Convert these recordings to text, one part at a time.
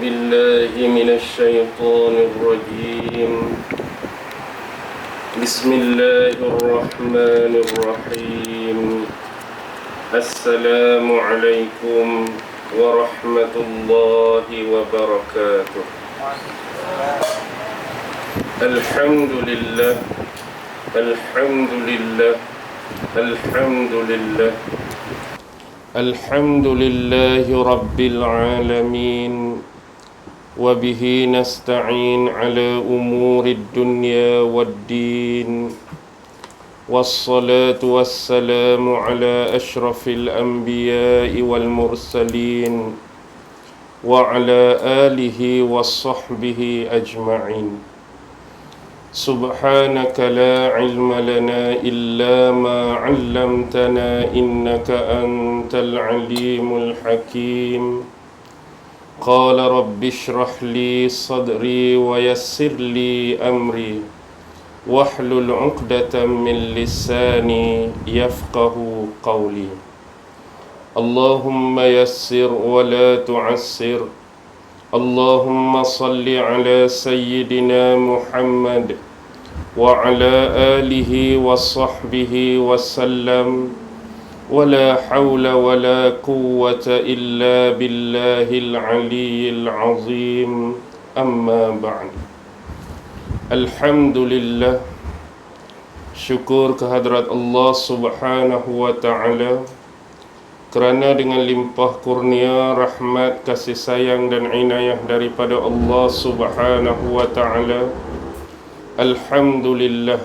بالله من الشيطان الرجيم. بسم الله الرحمن الرحيم. السلام عليكم ورحمة الله وبركاته. الحمد لله الحمد لله الحمد لله الحمد لله رب العالمين، وبه نستعين على أمور الدنيا والدين، والصلاة والسلام على أشرف الأنبياء والمرسلين وعلى آله وصحبه أجمعين. سبحانك لا علم لنا إلا ما علمتنا إنك أنت العليم الحكيم. قال رب اشرح لي صدري ويسر لي أمري واحلل عقدة من لساني يفقه قولي. اللهم يسر ولا تعسر. اللهم صل على سيدنا محمد وعلى آله وصحبه وسلم، ولا حول ولا قوة إلا بالله العلي العظيم. أما بعد. Alhamdulillah, syukur kehadrat Allah Subhanahu wa ta'ala kerana dengan limpah kurnia, rahmat, kasih sayang dan inayah daripada Allah Subhanahu wa ta'ala, Alhamdulillah,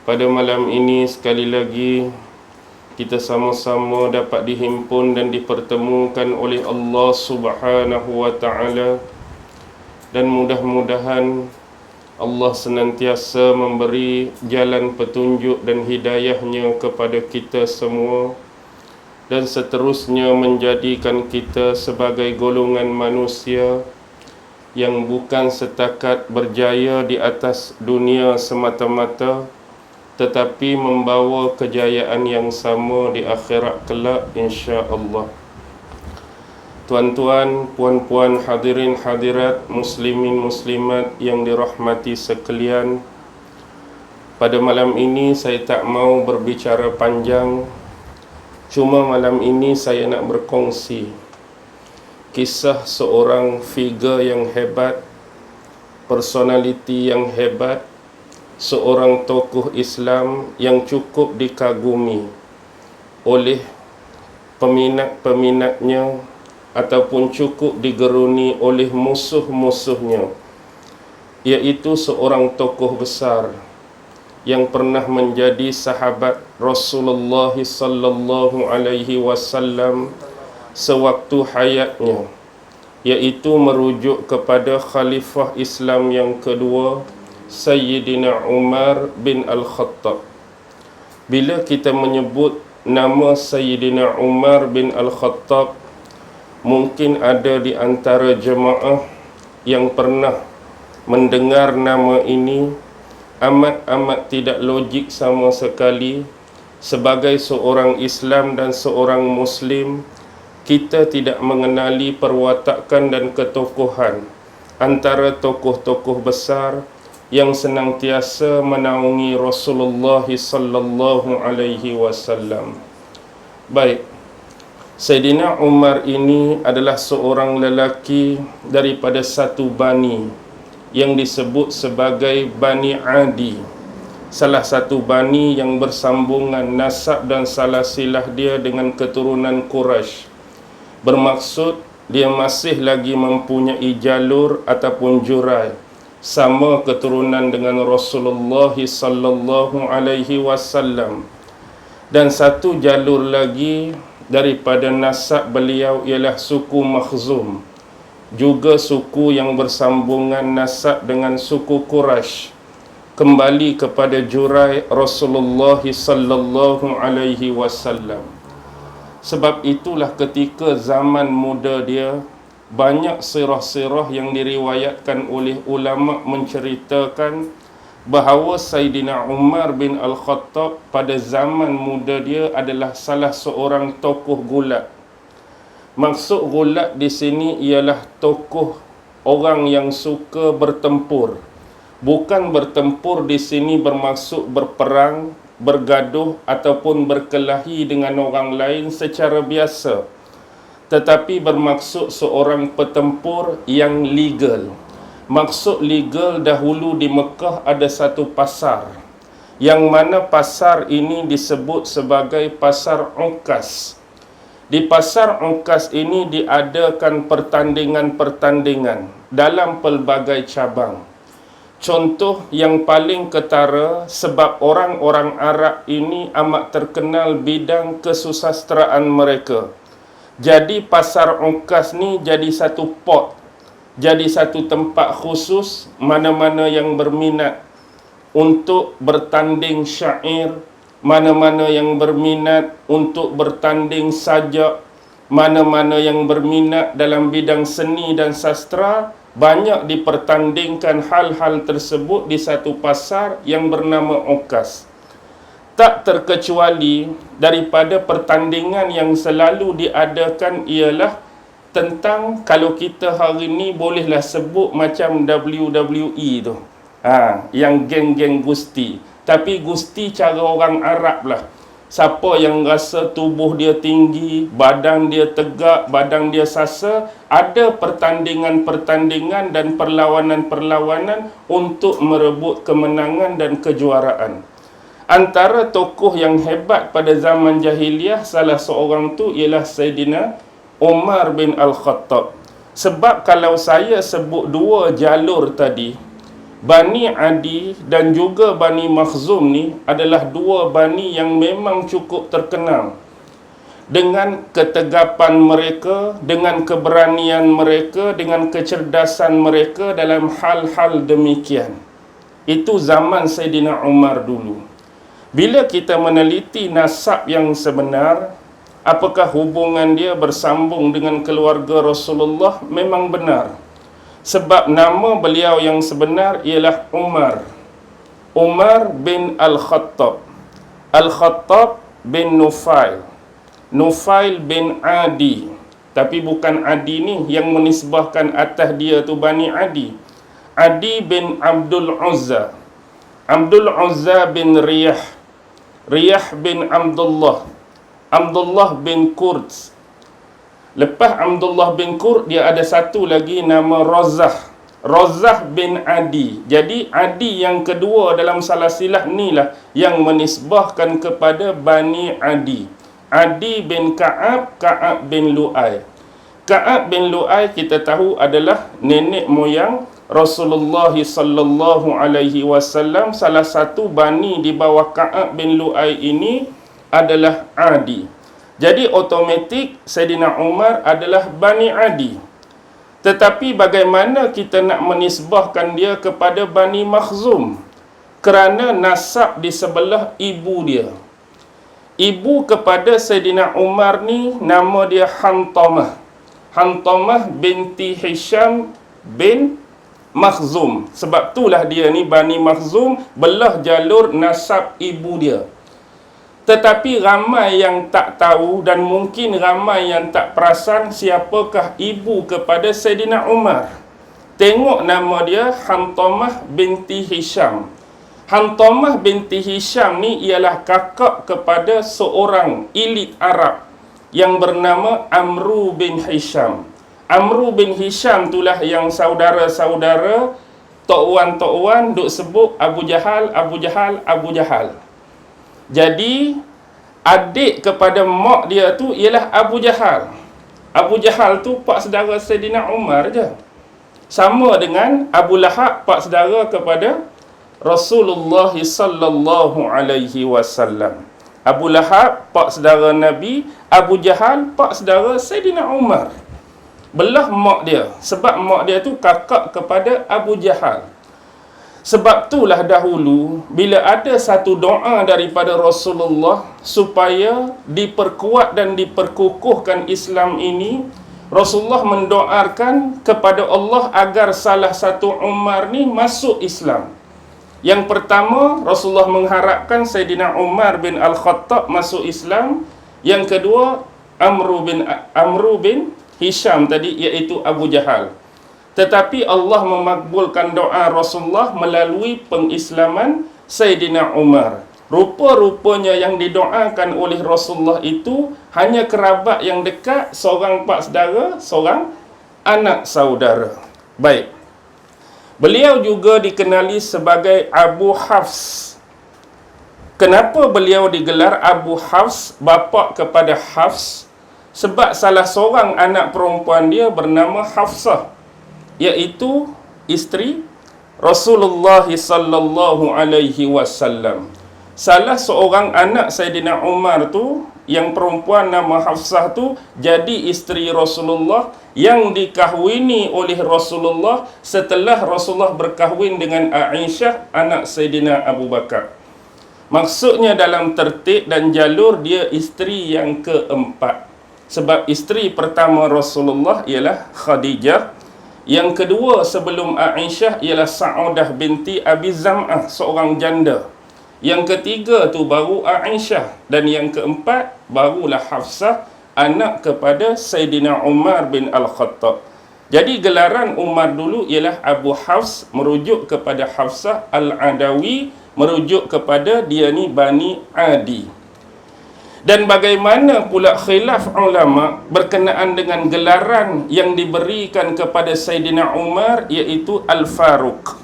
pada malam ini sekali lagi kita sama-sama dapat dihimpun dan dipertemukan oleh Allah Subhanahu wa ta'ala. Dan mudah-mudahan Allah senantiasa memberi jalan petunjuk dan hidayahnya kepada kita semua, dan seterusnya menjadikan kita sebagai golongan manusia yang bukan setakat berjaya di atas dunia semata-mata, tetapi membawa kejayaan yang sama di akhirat kelak, insya-Allah. Tuan-tuan, puan-puan, hadirin hadirat, muslimin muslimat yang dirahmati sekalian, pada malam ini saya tak mau berbicara panjang. Cuma malam ini saya nak berkongsi kisah seorang figure yang hebat, personaliti yang hebat, seorang tokoh Islam yang cukup dikagumi oleh peminat-peminatnya ataupun cukup digeruni oleh musuh-musuhnya, iaitu seorang tokoh besar yang pernah menjadi sahabat Rasulullah sallallahu alaihi wasallam sewaktu hayatnya, iaitu merujuk kepada khalifah Islam yang kedua, Sayyidina Umar bin Al-Khattab. Bila kita menyebut nama Sayyidina Umar bin Al-Khattab, mungkin ada di antara jemaah yang pernah mendengar nama ini. Amat-amat tidak logik sama sekali. Sebagai seorang Islam dan seorang Muslim, kita tidak mengenali perwatakan dan ketokohan antara tokoh-tokoh besar yang senantiasa menaungi Rasulullah sallallahu alaihi wasallam. Baik, Sayyidina Umar ini adalah seorang lelaki daripada satu bani yang disebut sebagai Bani Adi, salah satu bani yang bersambungan nasab dan salasilah dia dengan keturunan Quraisy. Bermaksud dia masih lagi mempunyai jalur ataupun jurai sama keturunan dengan Rasulullah sallallahu alaihi wasallam. Dan satu jalur lagi daripada nasab beliau ialah suku Makhzum, juga suku yang bersambungan nasab dengan suku Quraisy, kembali kepada jurai Rasulullah sallallahu alaihi wasallam. Sebab itulah ketika zaman muda dia, banyak sirah-sirah yang diriwayatkan oleh ulama menceritakan bahawa Sayyidina Umar bin Al-Khattab pada zaman muda dia adalah salah seorang tokoh gulat. Maksud ghulat di sini ialah tokoh orang yang suka bertempur. Bukan bertempur di sini bermaksud berperang, bergaduh ataupun berkelahi dengan orang lain secara biasa, tetapi bermaksud seorang petempur yang legal. Maksud legal, dahulu di Mekah ada satu pasar, yang mana pasar ini disebut sebagai pasar Ukas. Di pasar Ukas ini diadakan pertandingan-pertandingan dalam pelbagai cabang. Contoh yang paling ketara, sebab orang-orang Arab ini amat terkenal bidang kesusasteraan mereka. Jadi pasar Ukas ni jadi satu pot, jadi satu tempat khusus mana-mana yang berminat untuk bertanding syair, mana-mana yang berminat untuk bertanding sajak, mana-mana yang berminat dalam bidang seni dan sastra, banyak dipertandingkan hal-hal tersebut di satu pasar yang bernama Ukas. Tak terkecuali daripada pertandingan yang selalu diadakan ialah tentang, kalau kita hari ni bolehlah sebut macam WWE tu. Yang geng-geng gusti. Tapi gusti cara orang Arab lah. Siapa yang rasa tubuh dia tinggi, badan dia tegak, badan dia sasa, ada pertandingan-pertandingan dan perlawanan-perlawanan untuk merebut kemenangan dan kejuaraan. Antara tokoh yang hebat pada zaman jahiliah, salah seorang tu ialah Saidina Umar bin Al-Khattab. Sebab kalau saya sebut dua jalur tadi, Bani Adi dan juga Bani Makhzum ni adalah dua bani yang memang cukup terkenal dengan ketegapan mereka, dengan keberanian mereka, dengan kecerdasan mereka dalam hal-hal demikian. Itu zaman Saidina Umar dulu. Bila kita meneliti nasab yang sebenar, apakah hubungan dia bersambung dengan keluarga Rasulullah, memang benar. Sebab nama beliau yang sebenar ialah Umar bin Al-Khattab. Al-Khattab bin Nufail bin Adi. Tapi bukan Adi ni yang menisbahkan atas dia tu Bani Adi. Adi bin Abdul Uzza. Abdul Uzza bin Riyah bin Abdullah bin Kurz. Lepas Abdullah bin Kurd, dia ada satu lagi nama Razah bin Adi. Jadi Adi yang kedua dalam salasilah ni lah yang menisbahkan kepada Bani Adi. Adi bin Ka'ab bin Lu'ay. Ka'ab bin Lu'ay kita tahu adalah nenek moyang Rasulullah sallallahu alaihi wasallam. Salah satu bani di bawah Ka'ab bin Lu'ay ini adalah Adi. Jadi otomatik Saidina Umar adalah Bani Adi. Tetapi bagaimana kita nak menisbahkan dia kepada Bani Makhzum? Kerana nasab di sebelah ibu dia. Ibu kepada Saidina Umar ni nama dia Hantamah binti Hisham bin Makhzum. Sebab itulah dia ni Bani Makhzum, belah jalur nasab ibu dia. Tetapi ramai yang tak tahu dan mungkin ramai yang tak perasan siapakah ibu kepada Saidina Umar. Tengok nama dia, Hantamah binti Hisham. Hantamah binti Hisham ni ialah kakak kepada seorang elit Arab yang bernama Amru bin Hisham. Amru bin Hisham itulah yang saudara-saudara, tok wan duk sebut Abu Jahal. Jadi adik kepada mak dia tu ialah Abu Jahal. Abu Jahal tu pak saudara Saidina Umar je. Sama dengan Abu Lahab, pak saudara kepada Rasulullah sallallahu alaihi wasallam. Abu Lahab pak saudara Nabi, Abu Jahal pak saudara Saidina Umar. Belah mak dia, sebab mak dia tu kakak kepada Abu Jahal. Sebab itulah dahulu bila ada satu doa daripada Rasulullah supaya diperkuat dan diperkukuhkan Islam ini, Rasulullah mendoakan kepada Allah agar salah satu Umar ni masuk Islam. Yang pertama, Rasulullah mengharapkan Saidina Umar bin Al-Khattab masuk Islam. Yang kedua, Amru bin Hisham tadi, iaitu Abu Jahal. Tetapi Allah memakbulkan doa Rasulullah melalui pengislaman Sayyidina Umar. Rupa-rupanya yang didoakan oleh Rasulullah itu hanya kerabat yang dekat, seorang pak saudara, seorang anak saudara. Baik. Beliau juga dikenali sebagai Abu Hafs. Kenapa beliau digelar Abu Hafs, bapa kepada Hafs? Sebab salah seorang anak perempuan dia bernama Hafsah, iaitu isteri Rasulullah sallallahu alaihi wasallam. Salah seorang anak Sayyidina Umar tu, yang perempuan nama Hafsah tu, jadi isteri Rasulullah yang dikahwini oleh Rasulullah setelah Rasulullah berkahwin dengan Aisyah, anak Sayyidina Abu Bakar. Maksudnya dalam tertib dan jalur dia isteri yang keempat. Sebab isteri pertama Rasulullah ialah Khadijah. Yang kedua sebelum Aisyah ialah Sa'udah binti Abi Zam'ah, seorang janda. Yang ketiga tu baru Aisyah. Dan yang keempat barulah Hafsah, anak kepada Sayyidina Umar bin Al-Khattab. Jadi gelaran Umar dulu ialah Abu Hafs, merujuk kepada Hafsah Al-Adawi, merujuk kepada dia ni Bani Adi. Dan bagaimana pula khilaf ulama berkenaan dengan gelaran yang diberikan kepada Sayyidina Umar, iaitu Al-Faruq.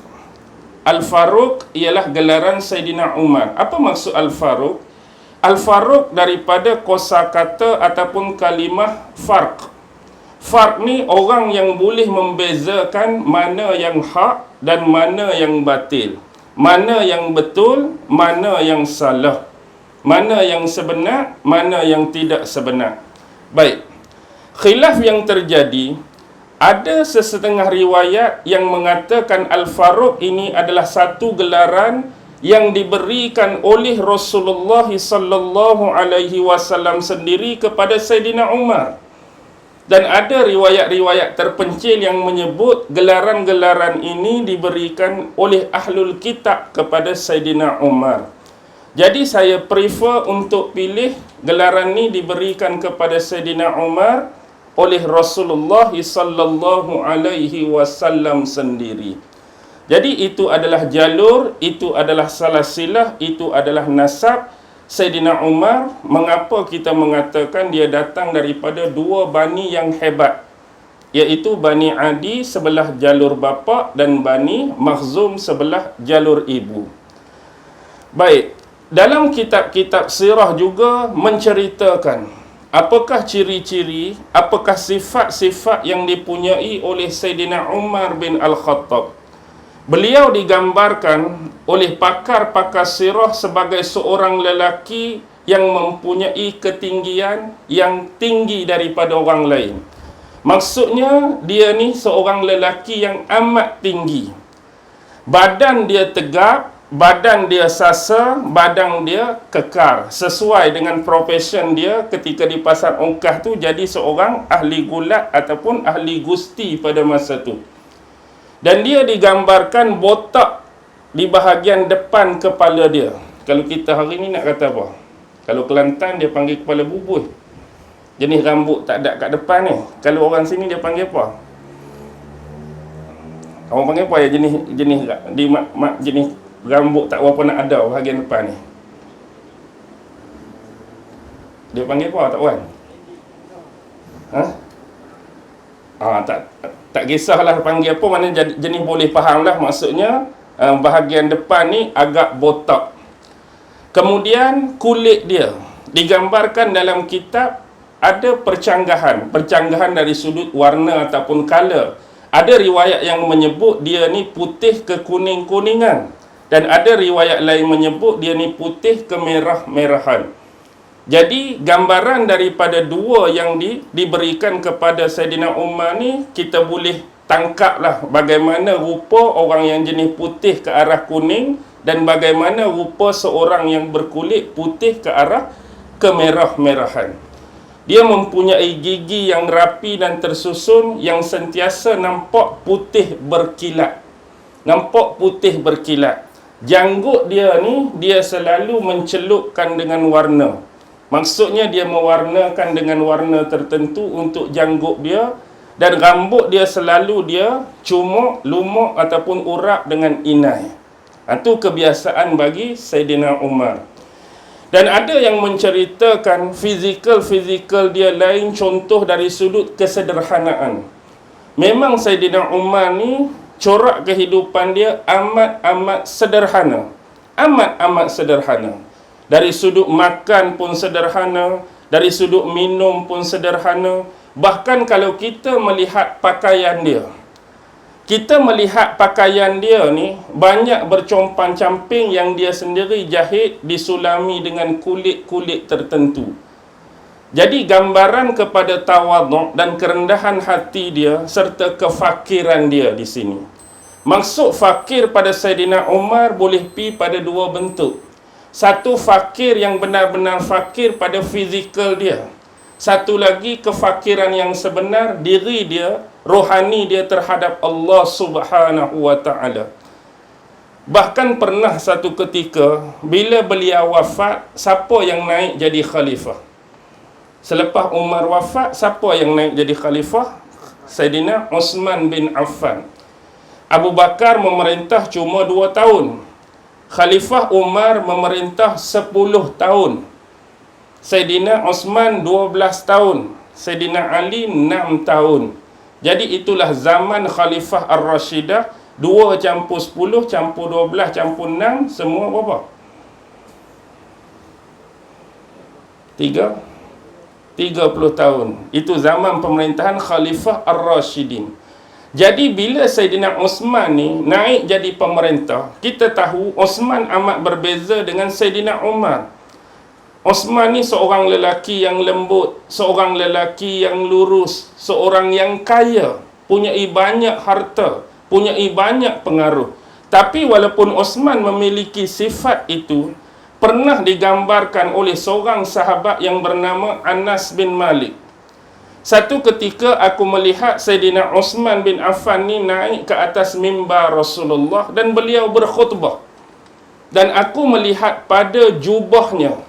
Al-Faruq ialah gelaran Sayyidina Umar. Apa maksud Al-Faruq? Al-Faruq daripada kosakata ataupun kalimah farq. Farq ni orang yang boleh membezakan mana yang hak dan mana yang batil, mana yang betul, mana yang salah, mana yang sebenar, mana yang tidak sebenar. Baik. Khilaf yang terjadi, ada sesetengah riwayat yang mengatakan Al-Faruq ini adalah satu gelaran yang diberikan oleh Rasulullah sallallahu alaihi wasallam sendiri kepada Sayyidina Umar. Dan ada riwayat-riwayat terpencil yang menyebut gelaran-gelaran ini diberikan oleh Ahlul Kitab kepada Sayyidina Umar. Jadi saya prefer untuk pilih gelaran ini diberikan kepada Sayyidina Umar oleh Rasulullah sallallahu alaihi wasallam sendiri. Jadi itu adalah jalur, itu adalah salasilah, itu adalah nasab Sayyidina Umar. Mengapa kita mengatakan dia datang daripada dua bani yang hebat, iaitu Bani Adi sebelah jalur bapa dan Bani Makhzum sebelah jalur ibu. Baik, dalam kitab-kitab sirah juga menceritakan apakah ciri-ciri, apakah sifat-sifat yang dipunyai oleh Sayyidina Umar bin Al-Khattab. Beliau digambarkan oleh pakar-pakar sirah sebagai seorang lelaki yang mempunyai ketinggian yang tinggi daripada orang lain. Maksudnya dia ni seorang lelaki yang amat tinggi. Badan dia tegap, badan dia sasa, badan dia kekar. Sesuai dengan profession dia ketika di pasar ongkah tu, jadi seorang ahli gulat ataupun ahli gusti pada masa tu. Dan dia digambarkan botak di bahagian depan kepala dia. Kalau kita hari ni nak kata apa? Kalau Kelantan dia panggil kepala bubuh. Jenis rambut tak ada kat depan ni. Kalau orang sini dia panggil apa? Orang panggil apa ya jenis jenis rambut tak berapa nak ada bahagian depan ni? Dia panggil apa tak Wan? Tak kisahlah panggil apa, mana jenis boleh faham lah. Maksudnya bahagian depan ni agak botak. Kemudian kulit dia digambarkan dalam kitab ada percanggahan dari sudut warna ataupun color. Ada riwayat yang menyebut dia ni putih ke kuning-kuningan, dan ada riwayat lain menyebut dia ni putih ke merah-merahan. Jadi gambaran daripada dua yang diberikan kepada Sayyidina Umar ni, kita boleh tangkaplah bagaimana rupa orang yang jenis putih ke arah kuning dan bagaimana rupa seorang yang berkulit putih ke arah kemerah-merahan. Dia mempunyai gigi yang rapi dan tersusun yang sentiasa nampak putih berkilat. Nampak putih berkilat. Janggut dia ni dia selalu mencelupkan dengan warna. Maksudnya dia mewarnakan dengan warna tertentu untuk janggut dia, dan rambut dia selalu dia cumuk, lumuk ataupun urap dengan inai. Itu kebiasaan bagi Saidina Umar. Dan ada yang menceritakan fizikal dia lain, contoh dari sudut kesederhanaan. Memang Saidina Umar ni corak kehidupan dia amat sederhana. Amat sederhana. Dari sudut makan pun sederhana, dari sudut minum pun sederhana. Bahkan kalau kita melihat pakaian dia, kita melihat pakaian dia ni banyak bercompang-camping yang dia sendiri jahit, disulami dengan kulit-kulit tertentu. Jadi gambaran kepada tawaduk dan kerendahan hati dia serta kefakiran dia di sini. Maksud fakir pada Saidina Umar boleh pi pada dua bentuk. Satu, fakir yang benar-benar fakir pada fizikal dia. Satu lagi, kefakiran yang sebenar diri dia, rohani dia terhadap Allah Subhanahu wa ta'ala. Bahkan pernah satu ketika bila beliau wafat, siapa yang naik jadi khalifah? Selepas Umar wafat, siapa yang naik jadi khalifah? Saidina Uthman bin Affan. Abu Bakar memerintah cuma 2 tahun. Khalifah Umar memerintah 10 tahun. Saidina Uthman 12 tahun. Saidina Ali 6 tahun. Jadi itulah zaman Khalifah Ar-Rashidah. 2 campur 10 campur 12 campur 6, semua berapa? 30 tahun. Itu zaman pemerintahan Khalifah Ar-Rashidin. Jadi bila Saidina Uthman ni naik jadi pemerintah, kita tahu Uthman amat berbeza dengan Saidina Umar. Uthman ni seorang lelaki yang lembut, seorang lelaki yang lurus, seorang yang kaya, punyai banyak harta, punyai banyak pengaruh. Tapi walaupun Uthman memiliki sifat itu, pernah digambarkan oleh seorang sahabat yang bernama Anas bin Malik. Satu ketika aku melihat Saidina Uthman bin Affan ni naik ke atas mimbar Rasulullah dan beliau berkhutbah. Dan aku melihat pada jubahnya,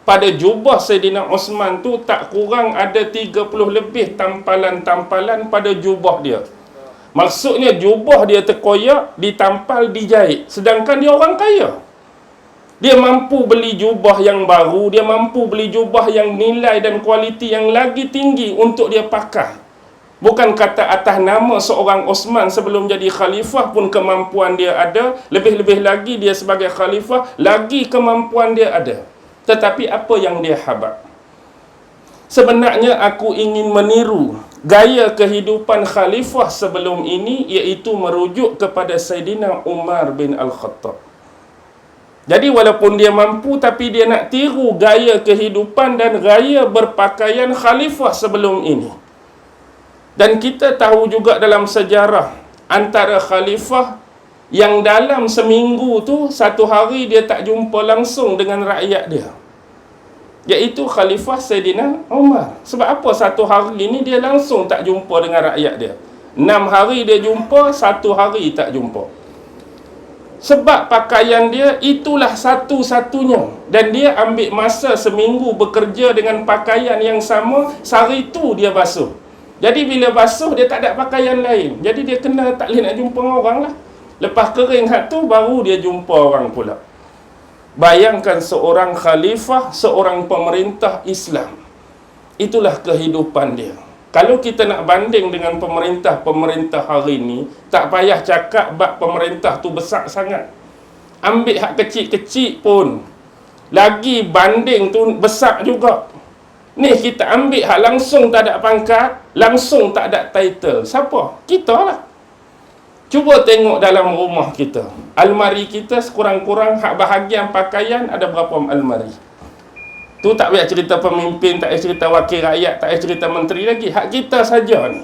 pada jubah Saidina Uthman tu tak kurang ada 30 lebih tampalan-tampalan pada jubah dia. Maksudnya jubah dia terkoyak, ditampal, dijahit. Sedangkan dia orang kaya. Dia mampu beli jubah yang baru, dia mampu beli jubah yang nilai dan kualiti yang lagi tinggi untuk dia pakai. Bukan kata atas nama seorang Uthman sebelum jadi khalifah pun kemampuan dia ada, lebih-lebih lagi dia sebagai khalifah, lagi kemampuan dia ada. Tetapi apa yang dia habaq? Sebenarnya aku ingin meniru gaya kehidupan khalifah sebelum ini, iaitu merujuk kepada Saidina Umar bin Al-Khattab. Jadi walaupun dia mampu, tapi dia nak tiru gaya kehidupan dan gaya berpakaian khalifah sebelum ini. Dan kita tahu juga dalam sejarah, antara khalifah yang dalam seminggu tu, satu hari dia tak jumpa langsung dengan rakyat dia, iaitu Khalifah Saidina Umar. Sebab apa satu hari ini dia langsung tak jumpa dengan rakyat dia? 6 hari dia jumpa, 1 hari tak jumpa. Sebab pakaian dia itulah satu-satunya. Dan dia ambil masa seminggu bekerja dengan pakaian yang sama, sehari tu dia basuh. Jadi bila basuh, dia tak ada pakaian lain. Jadi dia kena tak boleh nak jumpa orang lah. Lepas kering hak tu, baru dia jumpa orang pula. Bayangkan seorang khalifah, seorang pemerintah Islam. Itulah kehidupan dia. Kalau kita nak banding dengan pemerintah-pemerintah hari ni, tak payah cakap bab pemerintah tu besar sangat. Ambil hak kecil-kecil pun, lagi banding tu besar juga. Ni kita ambil hak langsung tak ada pangkat, langsung tak ada title. Siapa? Kita lah. Cuba tengok dalam rumah kita. Almari kita sekurang-kurang hak bahagian pakaian ada berapa almari? Tu tak payah cerita pemimpin, tak payah cerita wakil rakyat, tak payah cerita menteri lagi. Hak kita saja ni.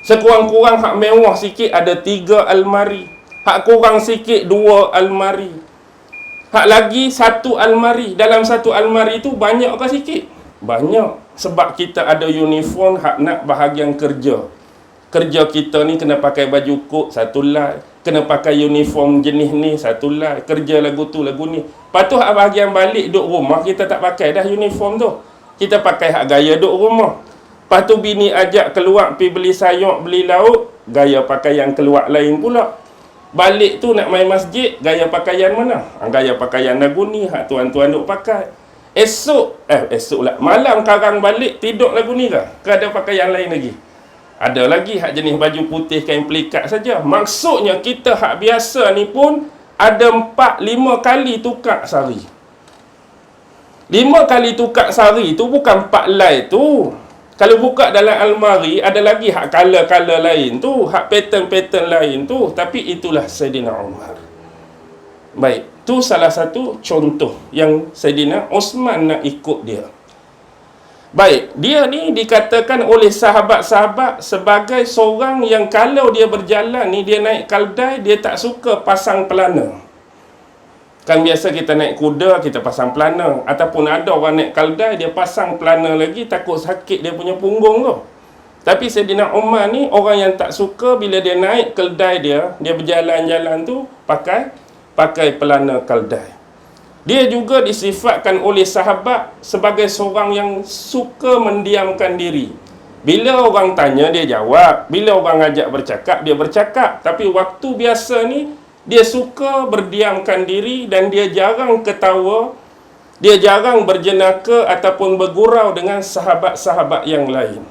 Sekurang-kurang hak mewah sikit ada 3 almari. Hak kurang sikit 2 almari. Hak lagi 1 almari. Dalam 1 almari tu banyak ke sikit? Banyak. Sebab kita ada uniform hak nak bahagian kerja. Kerja kita ni kena pakai baju kod, satu lai. Kena pakai uniform jenis ni, satu lai. Kerja lagu tu, lagu ni. Lepas tu hak bahagian balik duduk rumah, kita tak pakai dah uniform tu. Kita pakai hak gaya duduk rumah. Lepas tu bini ajak keluar pergi beli sayur, beli lauk, gaya pakaian keluar lain pula. Balik tu nak main masjid, gaya pakaian mana? Gaya pakaian lagu ni, hak tuan-tuan duk pakai. Esok lah, malam karang balik, tidur lagu ni ke? Ke ada pakaian lain lagi? Ada lagi hak jenis baju putih kain pelikat saja. Maksudnya kita hak biasa ni pun ada 4-5 kali tukar sehari. 5 kali tukar sehari tu bukan 4 lai tu. Kalau buka dalam almari ada lagi hak color-color lain tu, hak pattern-pattern lain tu. Tapi itulah Saidina Umar. Baik, tu salah satu contoh yang Saidina Osman nak ikut dia. Baik, dia ni dikatakan oleh sahabat-sahabat sebagai seorang yang kalau dia berjalan ni, dia naik keldai, dia tak suka pasang pelana. Kan biasa kita naik kuda, kita pasang pelana. Ataupun ada orang naik keldai, dia pasang pelana lagi, takut sakit dia punya punggung tu. Tapi Saidina Umar ni, orang yang tak suka bila dia naik keldai dia berjalan-jalan tu, pakai pelana keldai. Dia juga disifatkan oleh sahabat sebagai seorang yang suka mendiamkan diri. Bila orang tanya, dia jawab. Bila orang ajak bercakap, dia bercakap. Tapi waktu biasa ni, dia suka berdiamkan diri dan dia jarang ketawa. Dia jarang berjenaka ataupun bergurau dengan sahabat-sahabat yang lain.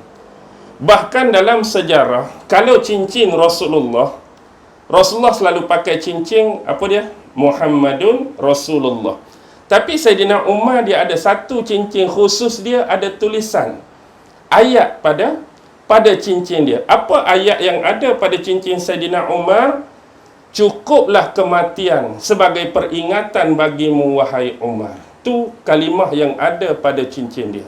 Bahkan dalam sejarah, kalau cincin Rasulullah selalu pakai cincin, apa dia? Muhammadun Rasulullah. Tapi Saidina Umar dia ada satu cincin khusus, dia ada tulisan ayat pada cincin dia. Apa ayat yang ada pada cincin Saidina Umar? Cukuplah kematian sebagai peringatan bagimu wahai Umar. Tu kalimah yang ada pada cincin dia.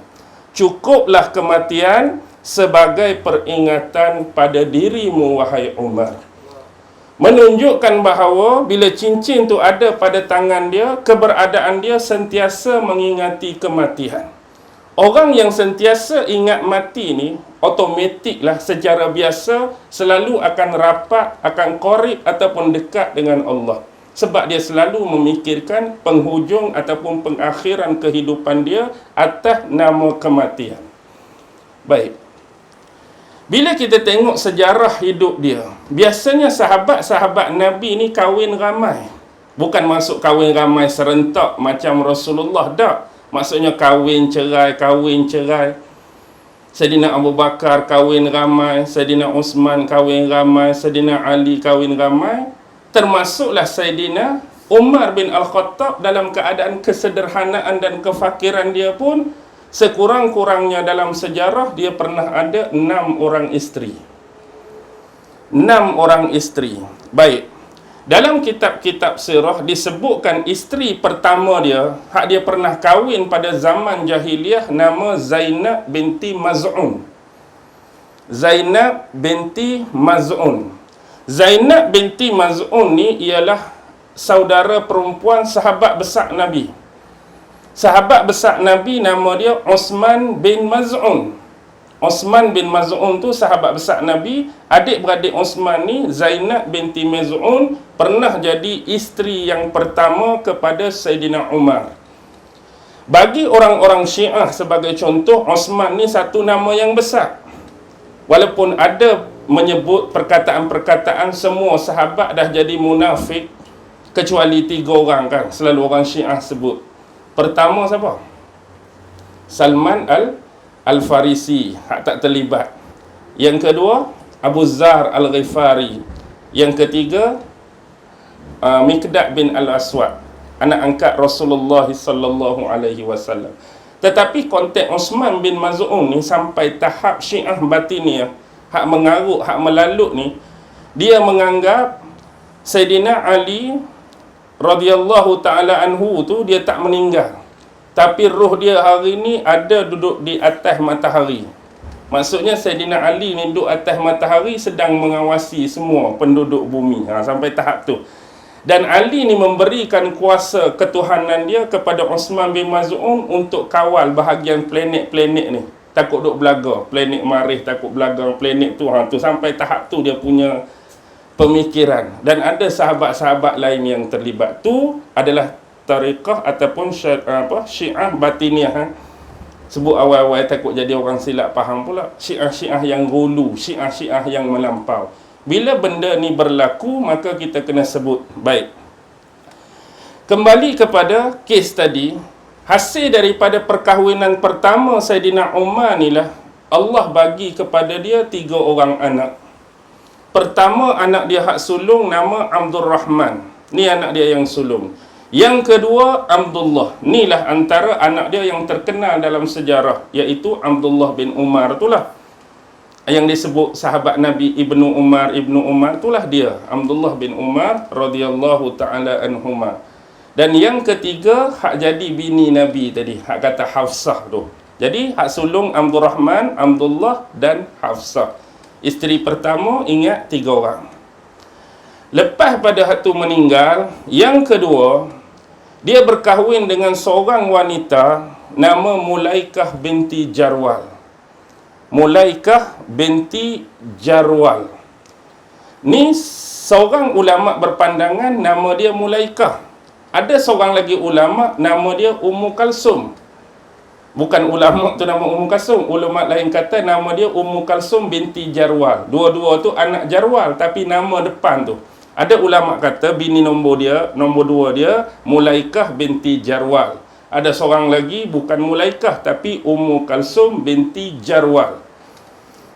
Cukuplah kematian sebagai peringatan pada dirimu wahai Umar. Menunjukkan bahawa bila cincin tu ada pada tangan dia, keberadaan dia sentiasa mengingati kematian. Orang yang sentiasa ingat mati ni, automatiklah secara biasa selalu akan rapat, akan qarib ataupun dekat dengan Allah. Sebab dia selalu memikirkan penghujung ataupun pengakhiran kehidupan dia atas nama kematian. Baik. Bila kita tengok sejarah hidup dia, biasanya sahabat-sahabat Nabi ni kahwin ramai. Bukan masuk kahwin ramai serentak macam Rasulullah, tak. Maksudnya kahwin cerai. Saidina Abu Bakar kahwin ramai, Saidina Osman kahwin ramai, Saidina Ali kahwin ramai. Termasuklah Saidina Umar bin Al-Khattab dalam keadaan kesederhanaan dan kefakiran dia pun, sekurang-kurangnya dalam sejarah dia pernah ada 6 orang isteri. 6 orang isteri. Baik. Dalam kitab-kitab sirah disebutkan isteri pertama dia, hak dia pernah kahwin pada zaman jahiliah, nama Zainab binti Maz'un. Zainab binti Maz'un. Zainab binti Maz'un ni ialah saudara perempuan sahabat besar Nabi. Sahabat besar Nabi nama dia Osman bin Maz'un. Osman bin Maz'un tu sahabat besar Nabi. Adik-beradik Osman ni, Zainab binti Maz'un, pernah jadi isteri yang pertama kepada Saidina Umar. Bagi orang-orang Syiah sebagai contoh, Osman ni satu nama yang besar. Walaupun ada menyebut perkataan-perkataan semua sahabat dah jadi munafik, kecuali 3 orang kan, selalu orang Syiah sebut. Pertama siapa? Salman Al-Farisi, hak tak terlibat. Yang kedua, Abu Zar Al-Ghifari. Yang ketiga, Miqdad bin Al-Aswad, anak angkat Rasulullah sallallahu alaihi wasallam. Tetapi konteks Osman bin Maz'un ni sampai tahap Syiah Batiniyah, hak mengarut, hak melalut ni, dia menganggap Saidina Ali radhiyallahu ta'ala anhu tu dia tak meninggal, tapi roh dia hari ni ada duduk di atas matahari. Maksudnya Saidina Ali ni duduk atas matahari sedang mengawasi semua penduduk bumi. Sampai tahap tu. Dan Ali ni memberikan kuasa ketuhanan dia kepada Osman bin Maz'un untuk kawal bahagian planet-planet ni. takut duk belaga, planet Marikh takut belaga planet tu, tu sampai tahap tu dia punya pemikiran. Dan ada sahabat-sahabat lain yang terlibat. Tu adalah tariqah ataupun Syiah Batiniah. Sebut awal-awal takut jadi orang silap faham pula. Syiah-Syiah yang gulu, Syiah-Syiah yang melampau. Bila benda ni berlaku, maka kita kena sebut. Baik, kembali kepada kes tadi. Hasil daripada perkahwinan pertama Saidina Umar ni lah, Allah bagi kepada dia 3 orang anak. Pertama, anak dia hak sulung nama Abdul Rahman. Ni anak dia yang sulung. Yang kedua, Abdullah. Inilah antara anak dia yang terkenal dalam sejarah, iaitu Abdullah bin Umar itulah. Yang disebut sahabat Nabi Ibnu Umar itulah dia, Abdullah bin Umar radhiyallahu taala anhuma. Dan yang ketiga, hak jadi bini Nabi tadi, hak kata Hafsah tu. Jadi hak sulung Abdul Rahman, Abdullah dan Hafsah. Isteri pertama, ingat 3 orang. Lepas pada hak tu meninggal, yang kedua, dia berkahwin dengan seorang wanita nama Mulaikah binti Jarwal. Mulaikah binti Jarwal ni seorang ulama berpandangan nama dia Mulaikah. Ada seorang lagi ulama nama dia Ummu Kalsum. Bukan ulama tu nama Ummu Kalsum, ulama lain kata nama dia Ummu Kalsum binti Jarwal. Dua-dua tu anak Jarwal, tapi nama depan tu. Ada ulama kata bini nombor 2 dia Mulaikah binti Jarwal. Ada seorang lagi bukan Mulaikah tapi Ummu Kalsum binti Jarwal.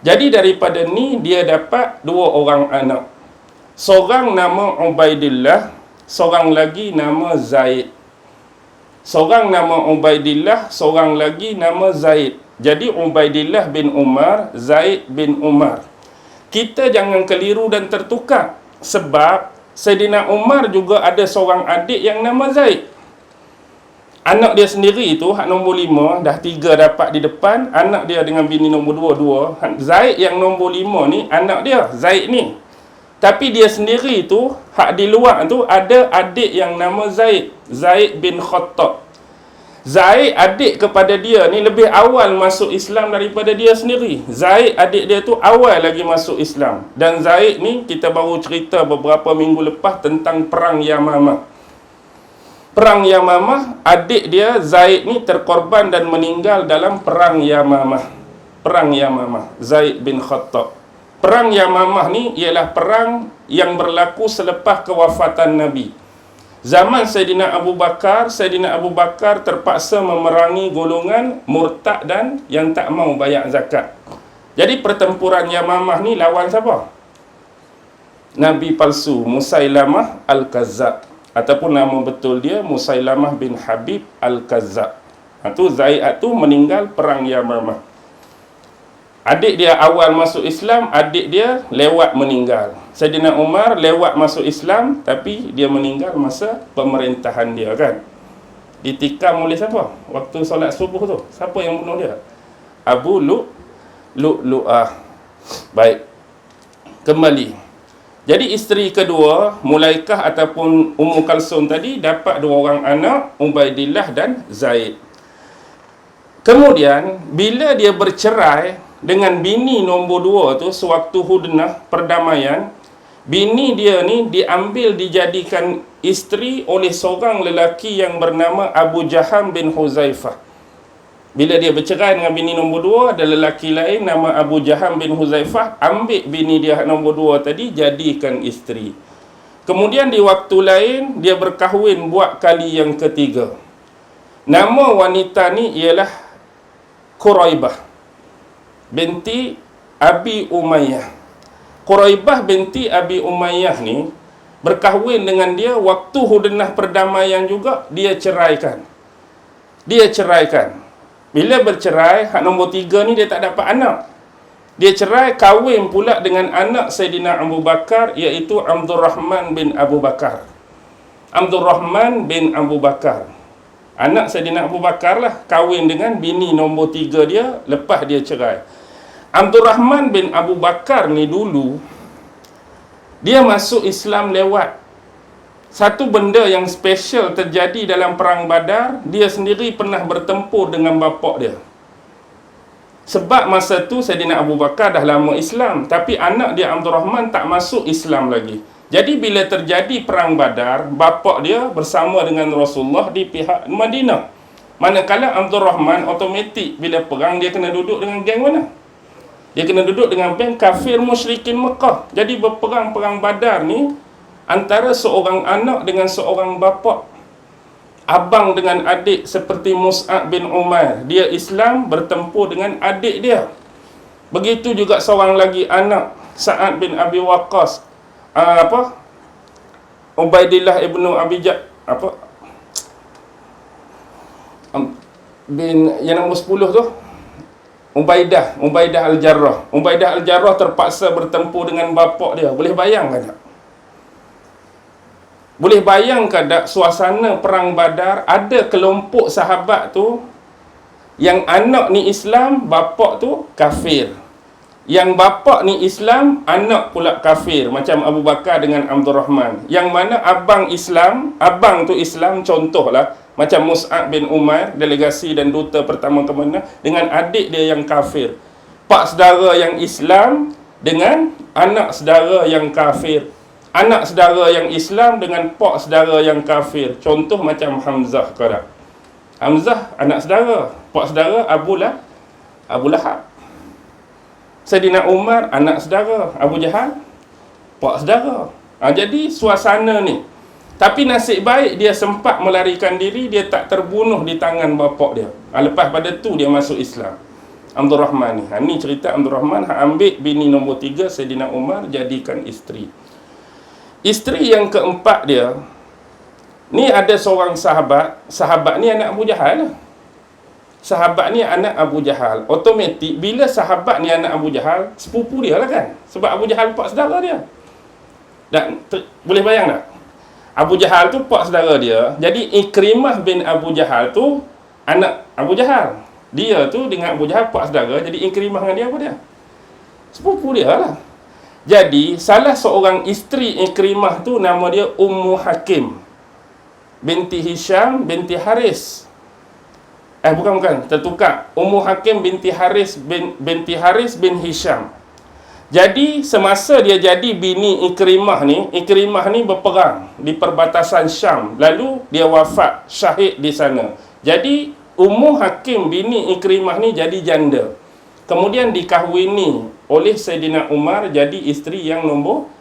Jadi daripada ni dia dapat 2 orang anak. Seorang nama Ubaidillah, seorang lagi nama Zaid. Seorang nama Ubaidillah, seorang lagi nama Zaid. Jadi Ubaidillah bin Umar, Zaid bin Umar. Kita jangan keliru dan tertukar. Sebab Saidina Umar juga ada seorang adik yang nama Zaid. Anak dia sendiri tu, hak nombor 5, dah 3 dapat di depan. Anak dia dengan bini nombor 2. Zaid yang nombor 5 ni, anak dia, Zaid ni. Tapi dia sendiri tu, hak di luar tu, ada adik yang nama Zaid. Zaid bin Khattab. Zaid adik kepada dia ni lebih awal masuk Islam daripada dia sendiri. Zaid adik dia tu awal lagi masuk Islam. Dan Zaid ni kita baru cerita beberapa minggu lepas tentang perang Yamamah. Perang Yamamah, adik dia Zaid ni terkorban dan meninggal dalam perang Yamamah. Perang Yamamah, Zaid bin Khattab. Perang Yamamah ni ialah perang yang berlaku selepas kewafatan Nabi. Zaman Saidina Abu Bakar terpaksa memerangi golongan murtad dan yang tak mau bayar zakat. Jadi pertempuran Yamamah ni lawan siapa? Nabi palsu Musailamah Al-Kazzab, ataupun nama betul dia Musailamah bin Habib Al-Kazzab. Itu Zaid tu meninggal perang Yamamah. Adik dia awal masuk Islam, adik dia lewat meninggal. Saidina Umar lewat masuk Islam, tapi dia meninggal masa pemerintahan dia kan. Ditikam oleh siapa? Waktu solat subuh tu. Siapa yang bunuh dia? Abu Lu'lu'ah. Baik. Kembali. Jadi isteri kedua, Mulaikah ataupun Ummu Kalsum tadi dapat 2 orang anak, Ubaidillah dan Zaid. Kemudian, bila dia bercerai dengan bini nombor 2 tu, sewaktu hudnah perdamaian, bini dia ni diambil dijadikan isteri oleh seorang lelaki yang bernama Abu Jaham bin Huzaifah. Bila dia bercerai dengan bini nombor 2, ada lelaki lain nama Abu Jaham bin Huzaifah, ambil bini dia nombor 2 tadi, jadikan isteri. Kemudian di waktu lain, dia berkahwin buat kali yang ketiga. Nama wanita ni ialah Quraibah binti Abi Umayyah. Quraibah binti Abi Umayyah ni berkahwin dengan dia waktu hudnah perdamaian juga, dia ceraikan. Bila bercerai, hak nombor 3 ni dia tak dapat anak. Dia cerai, kahwin pula dengan anak Saidina Abu Bakar, iaitu Abdul Rahman bin Abu Bakar. Abdul Rahman bin Abu Bakar, anak Saidina Abu Bakar lah, kahwin dengan bini nombor 3 dia lepas dia cerai. Abdul Rahman bin Abu Bakar ni dulu dia masuk Islam lewat satu benda yang special terjadi dalam perang Badar. Dia sendiri pernah bertempur dengan bapak dia. Sebab masa tu Saidina Abu Bakar dah lama Islam, tapi anak dia Abdul Rahman tak masuk Islam lagi. Jadi bila terjadi perang Badar, bapa dia bersama dengan Rasulullah di pihak Madinah. Manakala Abdul Rahman automatik bila perang dia kena duduk dengan geng mana? Dia kena duduk dengan geng kafir musyrikin Mekah. Jadi berperang perang Badar ni antara seorang anak dengan seorang bapa. Abang dengan adik seperti Mus'ab bin Umair. Dia Islam bertempur dengan adik dia. Begitu juga seorang lagi anak, Sa'ad bin Abi Waqqas. Ubaidillah ibnu Abi bin yang nombor 10 tu, Ubaidah Al-Jarrah. Ubaidah Al-Jarrah terpaksa bertempur dengan bapa dia. Boleh bayangkan tak? Boleh bayangkan tak suasana perang Badar, ada kelompok sahabat tu yang anak ni Islam, bapa tu kafir. Yang bapa ni Islam, anak pula kafir, macam Abu Bakar dengan Abdul Rahman. Yang mana abang Islam, abang tu Islam, contohlah macam Mus'ab bin Umair, delegasi dan duta pertama ke mana, dengan adik dia yang kafir. Pak saudara yang Islam dengan anak saudara yang kafir. Anak saudara yang Islam dengan pak saudara yang kafir. Contoh macam Hamzah kadang. Hamzah anak saudara, pak saudara Abu Lahab. Saidina Umar anak saudara, Abu Jahal pak saudara. Jadi suasana ni. Tapi nasib baik dia sempat melarikan diri, dia tak terbunuh di tangan bapa dia. Lepas pada tu dia masuk Islam. Abdul Rahman ni. Ni cerita Abdul Rahman ambil bini nombor 3 Saidina Umar jadikan isteri. Isteri yang keempat dia, ni ada seorang sahabat ni anak Abu Jahal lah. Sahabat ni anak Abu Jahal. Automatik bila sahabat ni anak Abu Jahal, sepupu dia lah kan. Sebab Abu Jahal pak saudara dia. Dan boleh bayang tak? Abu Jahal tu pak saudara dia. Jadi Ikrimah bin Abu Jahal tu anak Abu Jahal. Dia tu dengan Abu Jahal pak saudara. Jadi Ikrimah dengan dia apa dia? Sepupu dia lah. Jadi salah seorang isteri Ikrimah tu nama dia Ummu Hakim binti Hisham binti Haris. Bukan, tertukar. Ummu Hakim binti Haris bin Hisham. Jadi semasa dia jadi bini Ikrimah ni berperang di perbatasan Syam. Lalu dia wafat syahid di sana. Jadi Ummu Hakim bini Ikrimah ni jadi janda. Kemudian dikahwini oleh Saidina Umar jadi isteri yang nombor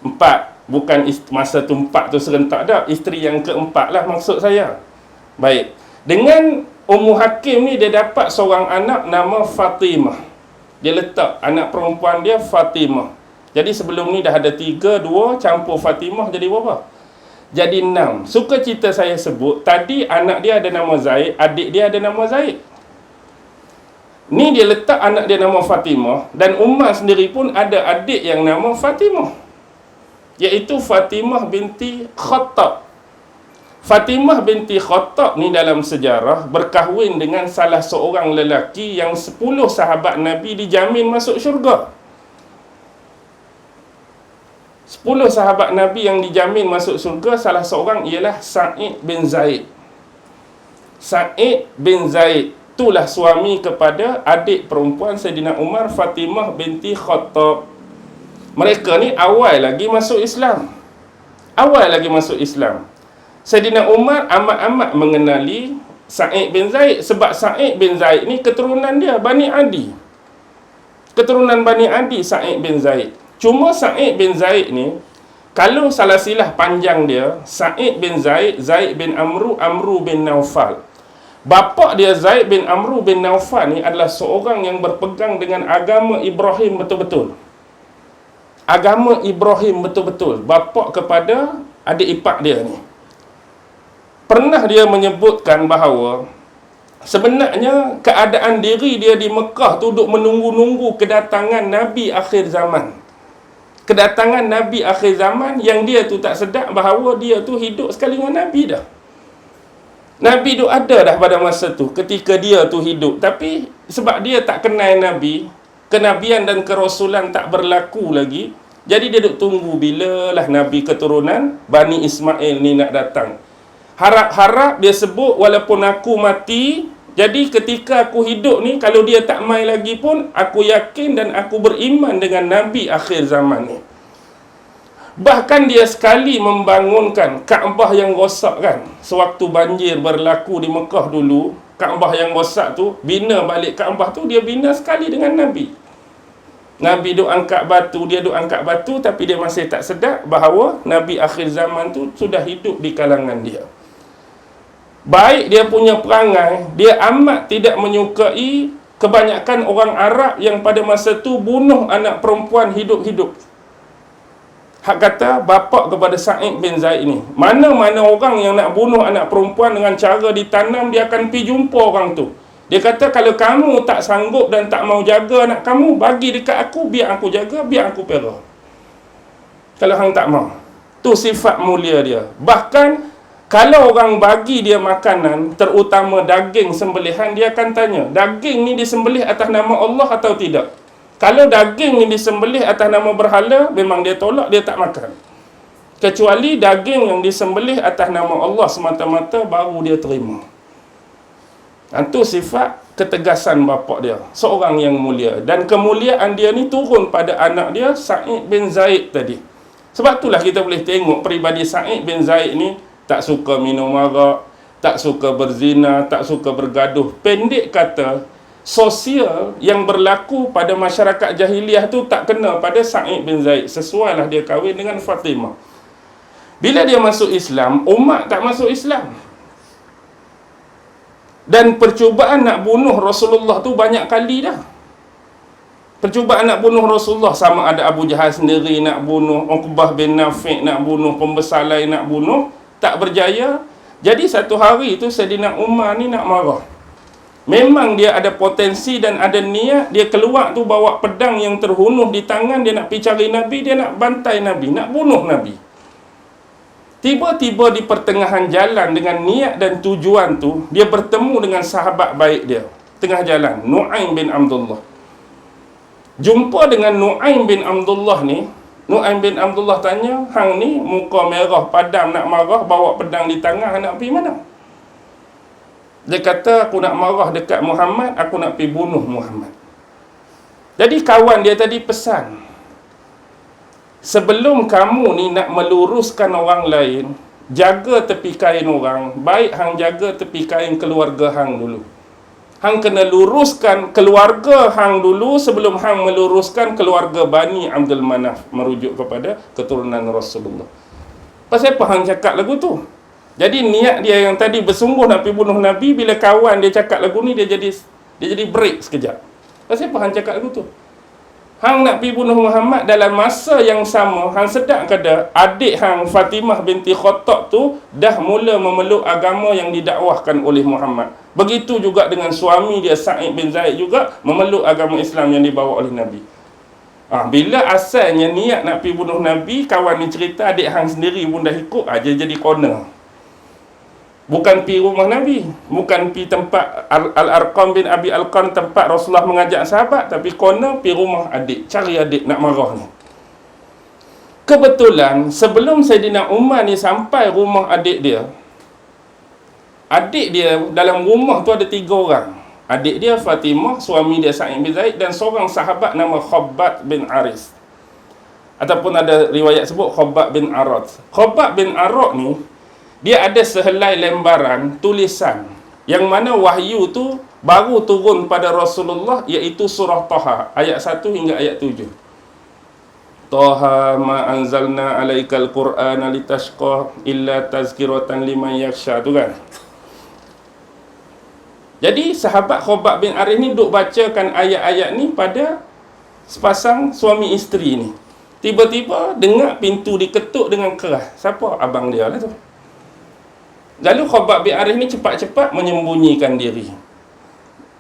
4. Bukan masa tu 4 tu serentak dah. Isteri yang keempat lah maksud saya. Baik. Dengan Ummu Hakim ni dia dapat seorang anak nama Fatimah. Dia letak anak perempuan dia Fatimah. Jadi sebelum ni dah ada 3, 2 campur Fatimah jadi berapa? Jadi 6. Sukacita saya sebut, tadi anak dia ada nama Zaid, adik dia ada nama Zaid. Ni dia letak anak dia nama Fatimah, dan Umar sendiri pun ada adik yang nama Fatimah, iaitu Fatimah binti Khattab. Fatimah binti Khattab ni dalam sejarah berkahwin dengan salah seorang lelaki yang 10 sahabat Nabi dijamin masuk syurga. 10 sahabat Nabi yang dijamin masuk syurga, salah seorang ialah Sa'id bin Zaid. Sa'id bin Zaid itulah suami kepada adik perempuan Saidina Umar, Fatimah binti Khattab. Mereka ni awal lagi masuk Islam. Saidina Umar amat-amat mengenali Sa'id bin Zaid, sebab Sa'id bin Zaid ni keturunan dia Bani Adi. Keturunan Bani Adi Sa'id bin Zaid. Cuma Sa'id bin Zaid ni, kalau salah silah panjang dia, Sa'id bin Zaid, Zaid bin Amru, Amru bin Naufal. Bapa dia Zaid bin Amru bin Naufal ni adalah seorang yang berpegang dengan agama Ibrahim betul-betul. Agama Ibrahim betul-betul. Bapa kepada adik ipar dia ni. Pernah dia menyebutkan bahawa sebenarnya keadaan diri dia di Mekah tu duk menunggu-nunggu kedatangan Nabi akhir zaman. Kedatangan Nabi akhir zaman yang dia tu tak sedar bahawa dia tu hidup sekali dengan Nabi dah. Nabi tu ada dah pada masa tu ketika dia tu hidup. Tapi sebab dia tak kenal Nabi, kenabian dan kerasulan tak berlaku lagi, jadi dia duk tunggu bilalah Nabi keturunan Bani Ismail ni nak datang. Harap-harap dia sebut, walaupun aku mati Jadi ketika aku hidup ni, kalau dia tak mai lagi pun, aku yakin dan aku beriman dengan Nabi akhir zaman ni. Bahkan dia sekali membangunkan Kaabah yang rosak kan. Sewaktu banjir berlaku di Mekah dulu, Kaabah yang rosak tu, bina balik Kaabah tu, dia bina sekali dengan Nabi. Nabi duk angkat batu, dia duk angkat batu, tapi dia masih tak sedar bahawa Nabi akhir zaman tu sudah hidup di kalangan dia. Baik dia punya perangai, dia amat tidak menyukai kebanyakan orang Arab yang pada masa tu bunuh anak perempuan hidup-hidup. Hak kata bapa kepada Sa'id bin Zaid ni, mana-mana orang yang nak bunuh anak perempuan dengan cara ditanam, dia akan pergi jumpa orang tu. Dia kata, kalau kamu tak sanggup dan tak mau jaga anak kamu, bagi dekat aku, biar aku jaga, biar aku pera. Kalau hang tak mau. Tu sifat mulia dia. Bahkan kalau orang bagi dia makanan, terutama daging sembelihan, dia akan tanya, daging ni disembelih atas nama Allah atau tidak? Kalau daging ni disembelih atas nama berhala, memang dia tolak, dia tak makan. Kecuali daging yang disembelih atas nama Allah semata-mata, baru dia terima. Itu sifat ketegasan bapa dia, seorang yang mulia. Dan kemuliaan dia ni turun pada anak dia, Sa'id bin Zaid tadi. Sebab itulah kita boleh tengok peribadi Sa'id bin Zaid ni, tak suka minum arak, tak suka berzina, tak suka bergaduh. Pendek kata, sosial yang berlaku pada masyarakat jahiliah tu tak kena pada Sa'id bin Zaid. Sesuailah dia kahwin dengan Fatimah. Bila dia masuk Islam, umat tak masuk Islam. Dan percubaan nak bunuh Rasulullah tu banyak kali dah. Percubaan nak bunuh Rasulullah, sama ada Abu Jahal sendiri nak bunuh, Uqbah bin Nafi' nak bunuh, pembesalai nak bunuh, tak berjaya. Jadi satu hari tu Saidina Umar ni nak marah. Memang dia ada potensi dan ada niat, dia keluar tu bawa pedang yang terhunuh di tangan, dia nak pergi cari Nabi, dia nak bantai Nabi, nak bunuh Nabi. Tiba-tiba di pertengahan jalan dengan niat dan tujuan tu, dia bertemu dengan sahabat baik dia. Tengah jalan, Nu'aim bin Abdullah. Jumpa dengan Nu'aim bin Abdullah ni, Nu'aim bin Abdullah tanya, hang ni muka merah, padam nak marah, bawa pedang di tangan, nak pergi mana? Dia kata, aku nak marah dekat Muhammad, aku nak pergi bunuh Muhammad. Jadi kawan dia tadi pesan, sebelum kamu ni nak meluruskan orang lain, jaga tepi kain orang, baik hang jaga tepi kain keluarga hang dulu. Hang kena luruskan keluarga hang dulu sebelum hang meluruskan keluarga Bani Abdul Manaf, merujuk kepada keturunan Rasulullah. Pasal apa hang cakap lagu tu? Jadi niat dia yang tadi bersungguh nak pergi bunuh Nabi, bila kawan dia cakap lagu ni, dia jadi break sekejap. Pasal apa hang cakap lagu tu? Hang nak pergi bunuh Muhammad, dalam masa yang sama hang sedar kada adik hang Fatimah binti Khattab tu dah mula memeluk agama yang didakwahkan oleh Muhammad. Begitu juga dengan suami dia Sa'id bin Zaid juga memeluk agama Islam yang dibawa oleh Nabi. Bila asalnya niat nak pergi bunuh Nabi, kawan ni cerita adik hang sendiri pun dah ikut, dia jadi corner. Bukan pergi rumah Nabi, bukan pergi tempat Al-Arqam bin Abi Al-Qarn, tempat Rasulullah mengajak sahabat, tapi corner pergi rumah adik, cari adik nak marah ni. Kebetulan sebelum Saidina Umar ni sampai rumah adik dia dalam rumah tu ada 3 orang. Adik dia Fatimah, suami dia Sa'id bin Zaid, dan seorang sahabat nama Khabbab bin Aris. Ataupun ada riwayat sebut Khabbab bin Arad. Khabbab bin Arad ni, dia ada sehelai lembaran tulisan yang mana wahyu tu baru turun pada Rasulullah, iaitu surah Taha ayat 1 hingga ayat 7. Taha ma anzalna alaikal qur'ana litashqa illa tazkiratan liman yakhsha tu kan. Jadi sahabat Khabbab bin Arif ni duk bacakan ayat-ayat ni pada sepasang suami isteri ni. Tiba-tiba dengar pintu diketuk dengan keras. Siapa? Abang dia lah tu. Lalu Khabbab bin Arif ni cepat-cepat menyembunyikan diri.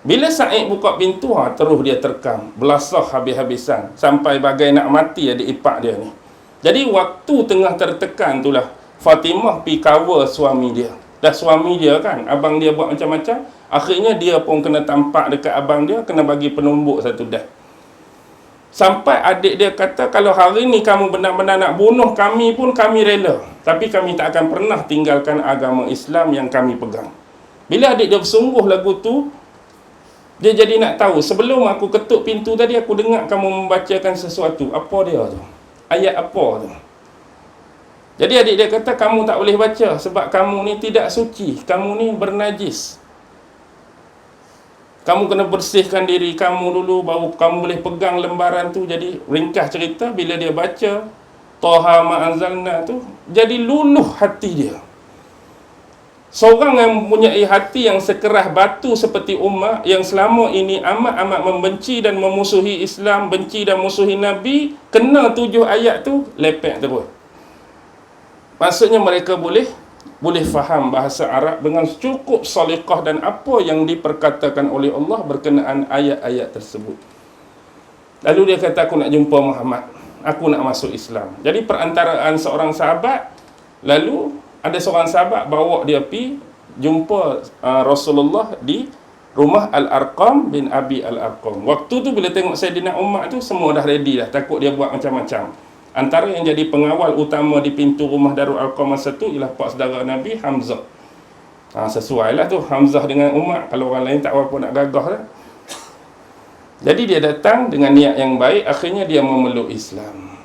Bila Sa'id buka pintu, terus dia terkam, belasah habis-habisan, sampai bagai nak mati adik ipar dia ni. Jadi waktu tengah tertekan itulah Fatimah pergi cover suami dia. Dah suami dia kan, abang dia buat macam-macam, akhirnya dia pun kena tampak dekat abang dia, kena bagi penumbuk satu dah. Sampai adik dia kata, kalau hari ni kamu benar-benar nak bunuh kami pun kami rela, tapi kami tak akan pernah tinggalkan agama Islam yang kami pegang. Bila adik dia bersungguh lagu tu, dia jadi nak tahu, sebelum aku ketuk pintu tadi, aku dengar kamu membacakan sesuatu. Apa dia tu? Ayat apa tu? Jadi adik dia kata, kamu tak boleh baca sebab kamu ni tidak suci, kamu ni bernajis. Kamu kena bersihkan diri kamu dulu, baru kamu boleh pegang lembaran tu. Jadi ringkas cerita, bila dia baca Taha ma anzalna tu, jadi luluh hati dia. Seorang yang mempunyai hati yang sekeras batu seperti Umar, yang selama ini amat-amat membenci dan memusuhi Islam, benci dan musuhi Nabi, kena 7 ayat tu, lepek terus. Maksudnya mereka boleh faham bahasa Arab dengan cukup saliqah dan apa yang diperkatakan oleh Allah berkenaan ayat-ayat tersebut. Lalu dia kata, aku nak jumpa Muhammad, aku nak masuk Islam. Jadi perantaraan seorang sahabat, lalu ada seorang sahabat bawa dia pergi jumpa Rasulullah di rumah Al-Arqam bin Abi Al-Arqam. Waktu tu bila tengok Saidina Umar tu, semua dah ready dah, takut dia buat macam-macam. Antara yang jadi pengawal utama di pintu rumah Darul Arqam masa tu ialah pak saudara Nabi, Hamzah. Sesuai lah tu, Hamzah dengan Umar. Kalau orang lain tak apa nak gagah lah. Jadi dia datang dengan niat yang baik, akhirnya dia memeluk Islam.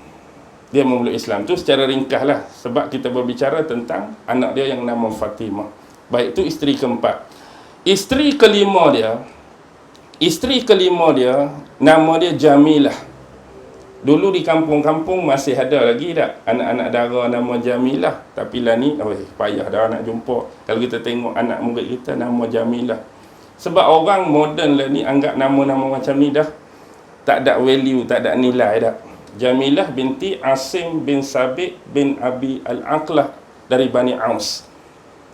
Dia memeluk Islam tu secara ringkas lah, sebab kita berbicara tentang anak dia yang nama Fatimah. Baik, tu isteri keempat. Isteri kelima dia nama dia Jamilah. Dulu di kampung-kampung masih ada lagi tak anak-anak dara nama Jamilah. Tapi lah ni, payah dah nak jumpa. Kalau kita tengok anak murid kita nama Jamilah. Sebab orang moden lah ni anggap nama-nama macam ni dah tak ada value, tak ada nilai dah. Jamilah binti Asim bin Sabit bin Abi Al-Aqlah dari Bani Aus.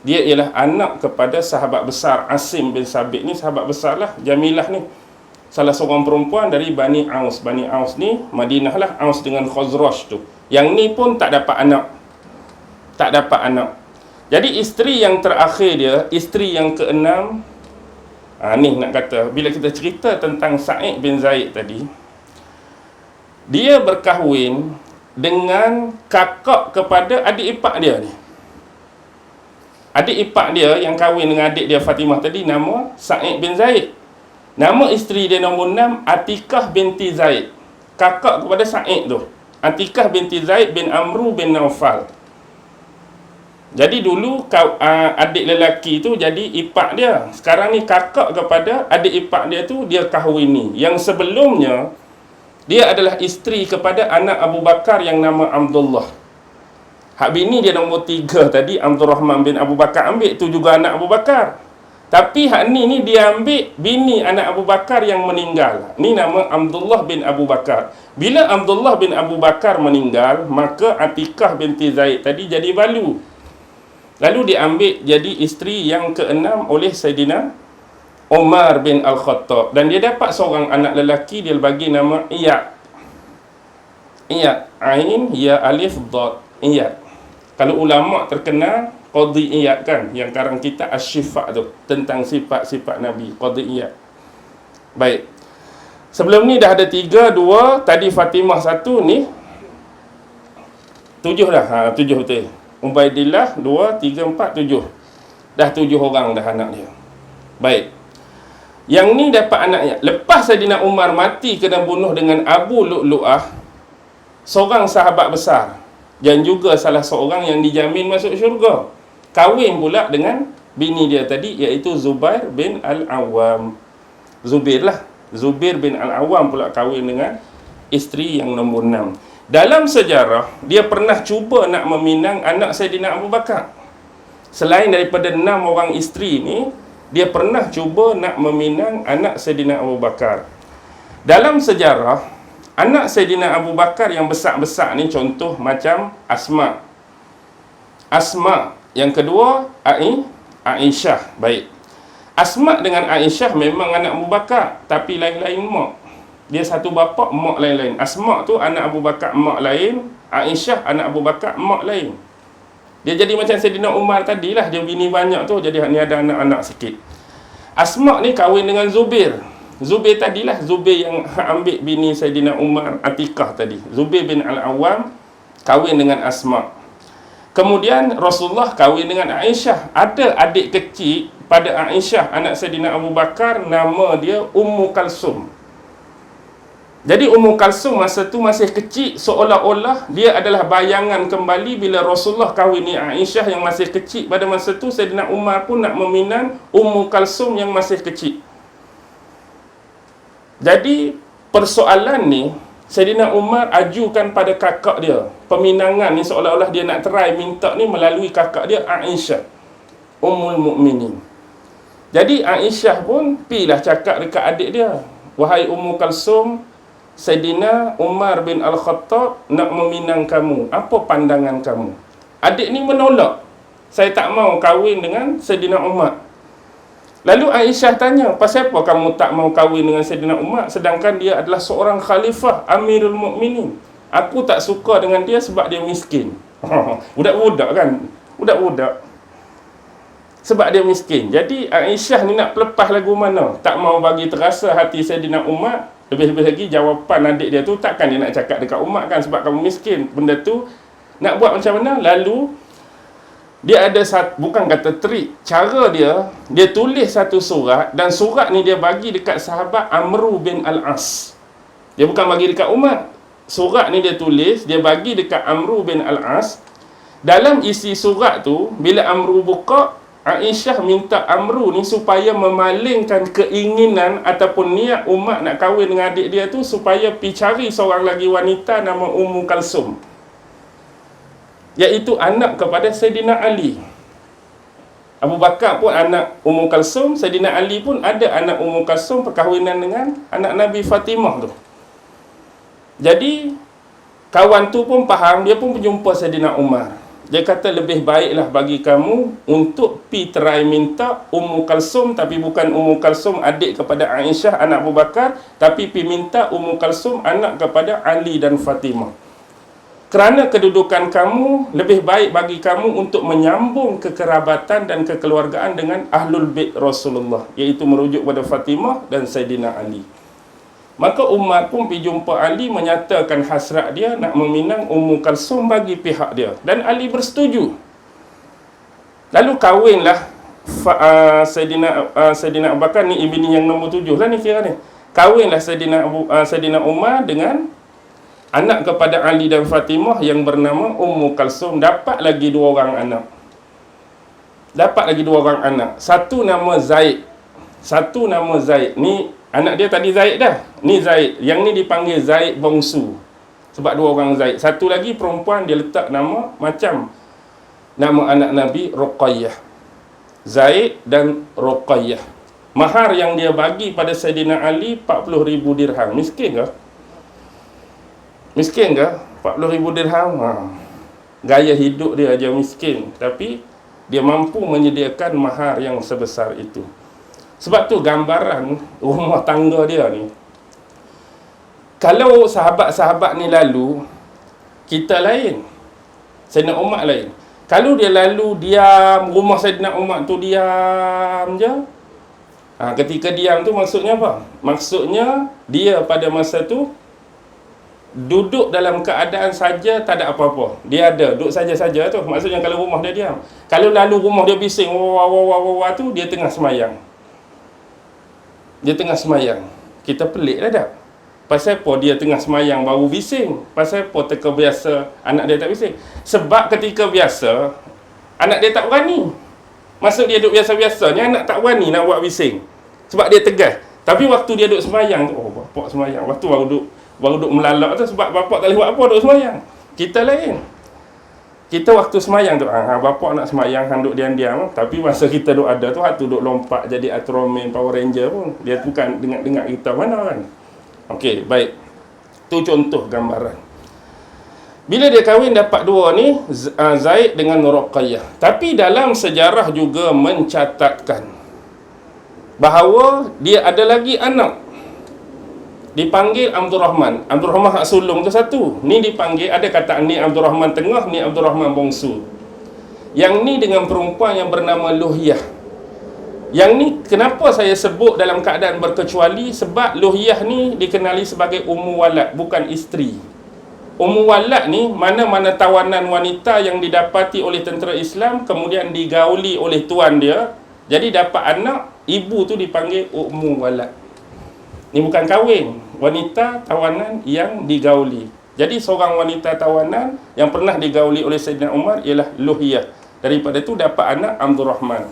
Dia ialah anak kepada sahabat besar Asim bin Sabit ni, sahabat besar lah Jamilah ni. Salah seorang perempuan dari Bani Aus. Bani Aus ni Madinah lah, Aus dengan Khazraj tu. Yang ni pun tak dapat anak. Jadi isteri yang terakhir dia, isteri yang keenam, ni nak kata, bila kita cerita tentang Sa'id bin Zaid tadi, dia berkahwin dengan kakak kepada adik ipar dia ni. Adik ipar dia yang kahwin dengan adik dia Fatimah tadi nama Sa'id bin Zaid. Nama isteri dia nombor 6, Atikah binti Zaid. Kakak kepada Sa'id tu, Atikah binti Zaid bin Amru bin Naufal. Jadi dulu adik lelaki tu jadi ipar dia. Sekarang ni kakak kepada adik ipar dia tu, dia kahwini. Yang sebelumnya dia adalah isteri kepada anak Abu Bakar yang nama Abdullah. Hak bini dia nombor 3 tadi, Abdul Rahman bin Abu Bakar ambil, tu juga anak Abu Bakar. Tapi hak ni dia ambil bini anak Abu Bakar yang meninggal. Ni nama Abdullah bin Abu Bakar. Bila Abdullah bin Abu Bakar meninggal, maka Atikah binti Zaid tadi jadi balu. Lalu diambil jadi isteri yang keenam oleh Saidina Umar bin Al-Khattab. Dan dia dapat seorang anak lelaki, dia bagi nama Iyad. Iyad, Ain, Ya, Alif, Dad, Iyad. Kalau ulama terkenal Qadhi Iyad kan, yang karang kita Asy-Syifa tu, tentang sifat-sifat Nabi, Qadhi Iyad. Baik. Sebelum ni dah ada 3, 2, tadi Fatimah 1, ni 7 dah. 7 betul. Ubaidillah 2, 3, 4, 7. Dah 7 orang dah anak dia. Baik. Yang ni dapat anaknya. Lepas Saidina Umar mati kena bunuh dengan Abu Lu'lu'ah, seorang sahabat besar dan juga salah seorang yang dijamin masuk syurga, kahwin pula dengan bini dia tadi, iaitu Zubair bin Al-Awwam. Zubair bin Al-Awwam pula kahwin dengan isteri yang nombor 6. Dalam sejarah, dia pernah cuba nak meminang anak Saidina Abu Bakar. Selain daripada 6 orang isteri ni, dia pernah cuba nak meminang anak Saidina Abu Bakar. Dalam sejarah, anak Saidina Abu Bakar yang besar-besar ni contoh macam Asma. Yang kedua, Aisyah. Baik. Asma dengan Aisyah memang anak Abu Bakar, tapi lain-lain mak. Dia satu bapa, mak lain-lain. Asma tu anak Abu Bakar, mak lain. Aisyah anak Abu Bakar, mak lain. Dia jadi macam Saidina Umar tadilah, dia bini banyak tu, jadi ni ada anak-anak sikit. Asma ni kahwin dengan Zubair. Zubair tadilah, Zubair yang ambil bini Saidina Umar, Atikah tadi. Zubair bin Al-Awwam kahwin dengan Asma. Kemudian Rasulullah kahwin dengan Aisyah. Ada adik kecil pada Aisyah anak Saidina Abu Bakar, nama dia Ummu Kalsum. Jadi Ummu Kalsum masa tu masih kecil, seolah-olah dia adalah bayangan kembali bila Rasulullah kahwini Aisyah yang masih kecil. Pada masa tu Saidina Umar pun nak meminang Ummu Kalsum yang masih kecil. Jadi persoalan ni Saidina Umar ajukan pada kakak dia. Peminangan ni seolah-olah dia nak try minta ni melalui kakak dia Aisyah, Ummul Mukminin. Jadi Aisyah pun pilah cakap dekat adik dia, wahai Ummu Kalsum, Saidina Umar bin Al-Khattab nak meminang kamu, apa pandangan kamu? Adik ni menolak, saya tak mau kahwin dengan Saidina Umar. Lalu Aisyah tanya, pasal apa kamu tak mau kahwin dengan Saidina Umar sedangkan dia adalah seorang khalifah Amirul Mukminin? Aku tak suka dengan dia sebab dia miskin. Budak-budak kan? Budak-budak. Sebab dia miskin. Jadi Aisyah ni nak pelepas lagu mana? Tak mau bagi terasa hati Saidina Umar. Lebih-lebih lagi jawapan adik dia tu, takkan dia nak cakap dekat Umar kan sebab kamu miskin. Benda tu nak buat macam mana? Lalu dia ada bukan kata trik, cara dia tulis satu surat, dan surat ni dia bagi dekat sahabat Amru bin Al-As. Dia bukan bagi dekat Umar. Surat ni dia tulis, dia bagi dekat Amru bin Al-As. Dalam isi surat tu, bila Amru buka, Aisyah minta Amru ni supaya memalingkan keinginan ataupun niat Umar nak kahwin dengan adik dia tu, supaya pergi cari seorang lagi wanita nama Ummu Kalsum, iaitu anak kepada Saidina Ali. Abu Bakar pun anak Ummu Kalsum, Saidina Ali pun ada anak Ummu Kalsum, perkahwinan dengan anak Nabi Fatimah tu. Jadi kawan tu pun faham, dia pun berjumpa Saidina Umar. Dia kata lebih baiklah bagi kamu untuk pi try minta Ummu Kalsum, tapi bukan Ummu Kalsum adik kepada Aisyah anak Abu Bakar, tapi pi minta Ummu Kalsum anak kepada Ali dan Fatimah. Kerana kedudukan kamu, lebih baik bagi kamu untuk menyambung kekerabatan dan kekeluargaan dengan Ahlul Bait Rasulullah, iaitu merujuk pada Fatimah dan Saidina Ali. Maka Umar pun pergi jumpa Ali, menyatakan hasrat dia nak meminang Ummu Kalsum bagi pihak dia, dan Ali bersetuju. Lalu kahwinlah Saidina Abu Bakar ni, ibni yang nombor 7 lah ni kira ni. Kahwinlah Saidina Umar dengan anak kepada Ali dan Fatimah yang bernama Ummu Kalsum. Dapat lagi 2 orang anak. Satu nama Zaid. Ni anak dia tadi Zaid dah. Ni Zaid. Yang ni dipanggil Zaid bongsu. Sebab 2 orang Zaid. Satu lagi perempuan, dia letak nama macam nama anak Nabi, Ruqayyah. Zaid dan Ruqayyah. Mahar yang dia bagi pada Saidina Ali 40,000 dirham. Miskin ke? 40,000 dirham. Gaya hidup dia aja miskin, tapi dia mampu menyediakan mahar yang sebesar itu. Sebab tu gambaran rumah tangga dia ni. Kalau sahabat-sahabat ni lalu, kita lain. Saidina Umar lain. Kalau dia lalu diam, rumah Saidina Umar tu diam je. Ketika diam tu maksudnya apa? Maksudnya dia pada masa tu duduk dalam keadaan saja, tak ada apa-apa. Dia ada, duduk saja-saja tu. Maksudnya kalau rumah dia diam. Kalau lalu rumah dia bising, wah tu, dia tengah semayang. Kita pelik lah tak? Pasal apa dia tengah semayang baru bising? Pasal apa teka biasa anak dia tak bising? Sebab ketika biasa, anak dia tak berani. Maksud dia duduk biasa-biasa ni, anak tak berani nak buat bising. Sebab dia tegas. Tapi waktu dia duduk semayang tu, bapak semayang. Waktu baru duduk melalak tu, sebab bapak tak boleh buat apa, duduk semayang. Kita lain. Kita waktu semayang tu, bapak nak semayang, duduk diam-diam. Tapi masa kita duduk ada tu, duduk lompat jadi Ultraman, Power Ranger pun. Dia bukan dengar kita mana kan. Okey, baik. Tu contoh gambaran. Bila dia kahwin dapat 2 ni, Zaid dengan Ruqayyah. Tapi dalam sejarah juga mencatatkan bahawa dia ada lagi anak, dipanggil Abdul Rahman. Abdul Rahman hak sulung tu satu. Ni dipanggil, ada kata ni Abdul Rahman tengah, ni Abdul Rahman bongsu. Yang ni dengan perempuan yang bernama Luhyah. Yang ni kenapa saya sebut dalam keadaan berkecuali? Sebab Luhyah ni dikenali sebagai Ummu Walad, bukan isteri. Ummu Walad ni mana-mana tawanan wanita yang didapati oleh tentera Islam kemudian digauli oleh tuan dia, Jadi dapat anak, ibu tu dipanggil ummu walad. Ni bukan kahwin, wanita tawanan yang digauli. Jadi seorang wanita tawanan yang pernah digauli oleh Saidina Umar ialah Luhiyah. Daripada tu dapat anak Abdul Rahman.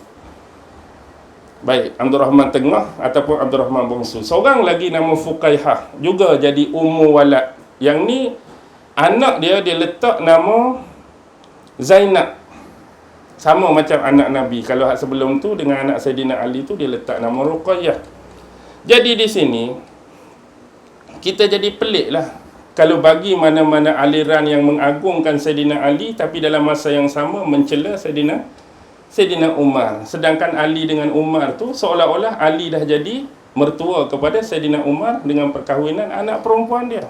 Baik, Abdul Rahman Tengah ataupun Abdul Rahman Bongsu. Seorang lagi nama Fuqaihah, juga jadi ummu walad. Yang ni anak dia letak nama Zainab. Sama macam anak Nabi. Kalau sebelum tu dengan anak Saidina Ali tu dia letak nama Ruqayyah. Jadi di sini kita jadi pelik lah kalau bagi mana-mana aliran yang mengagungkan Saidina Ali tapi dalam masa yang sama mencela Saidina Umar. Sedangkan Ali dengan Umar tu seolah-olah Ali dah jadi mertua kepada Saidina Umar dengan perkahwinan anak perempuan dia.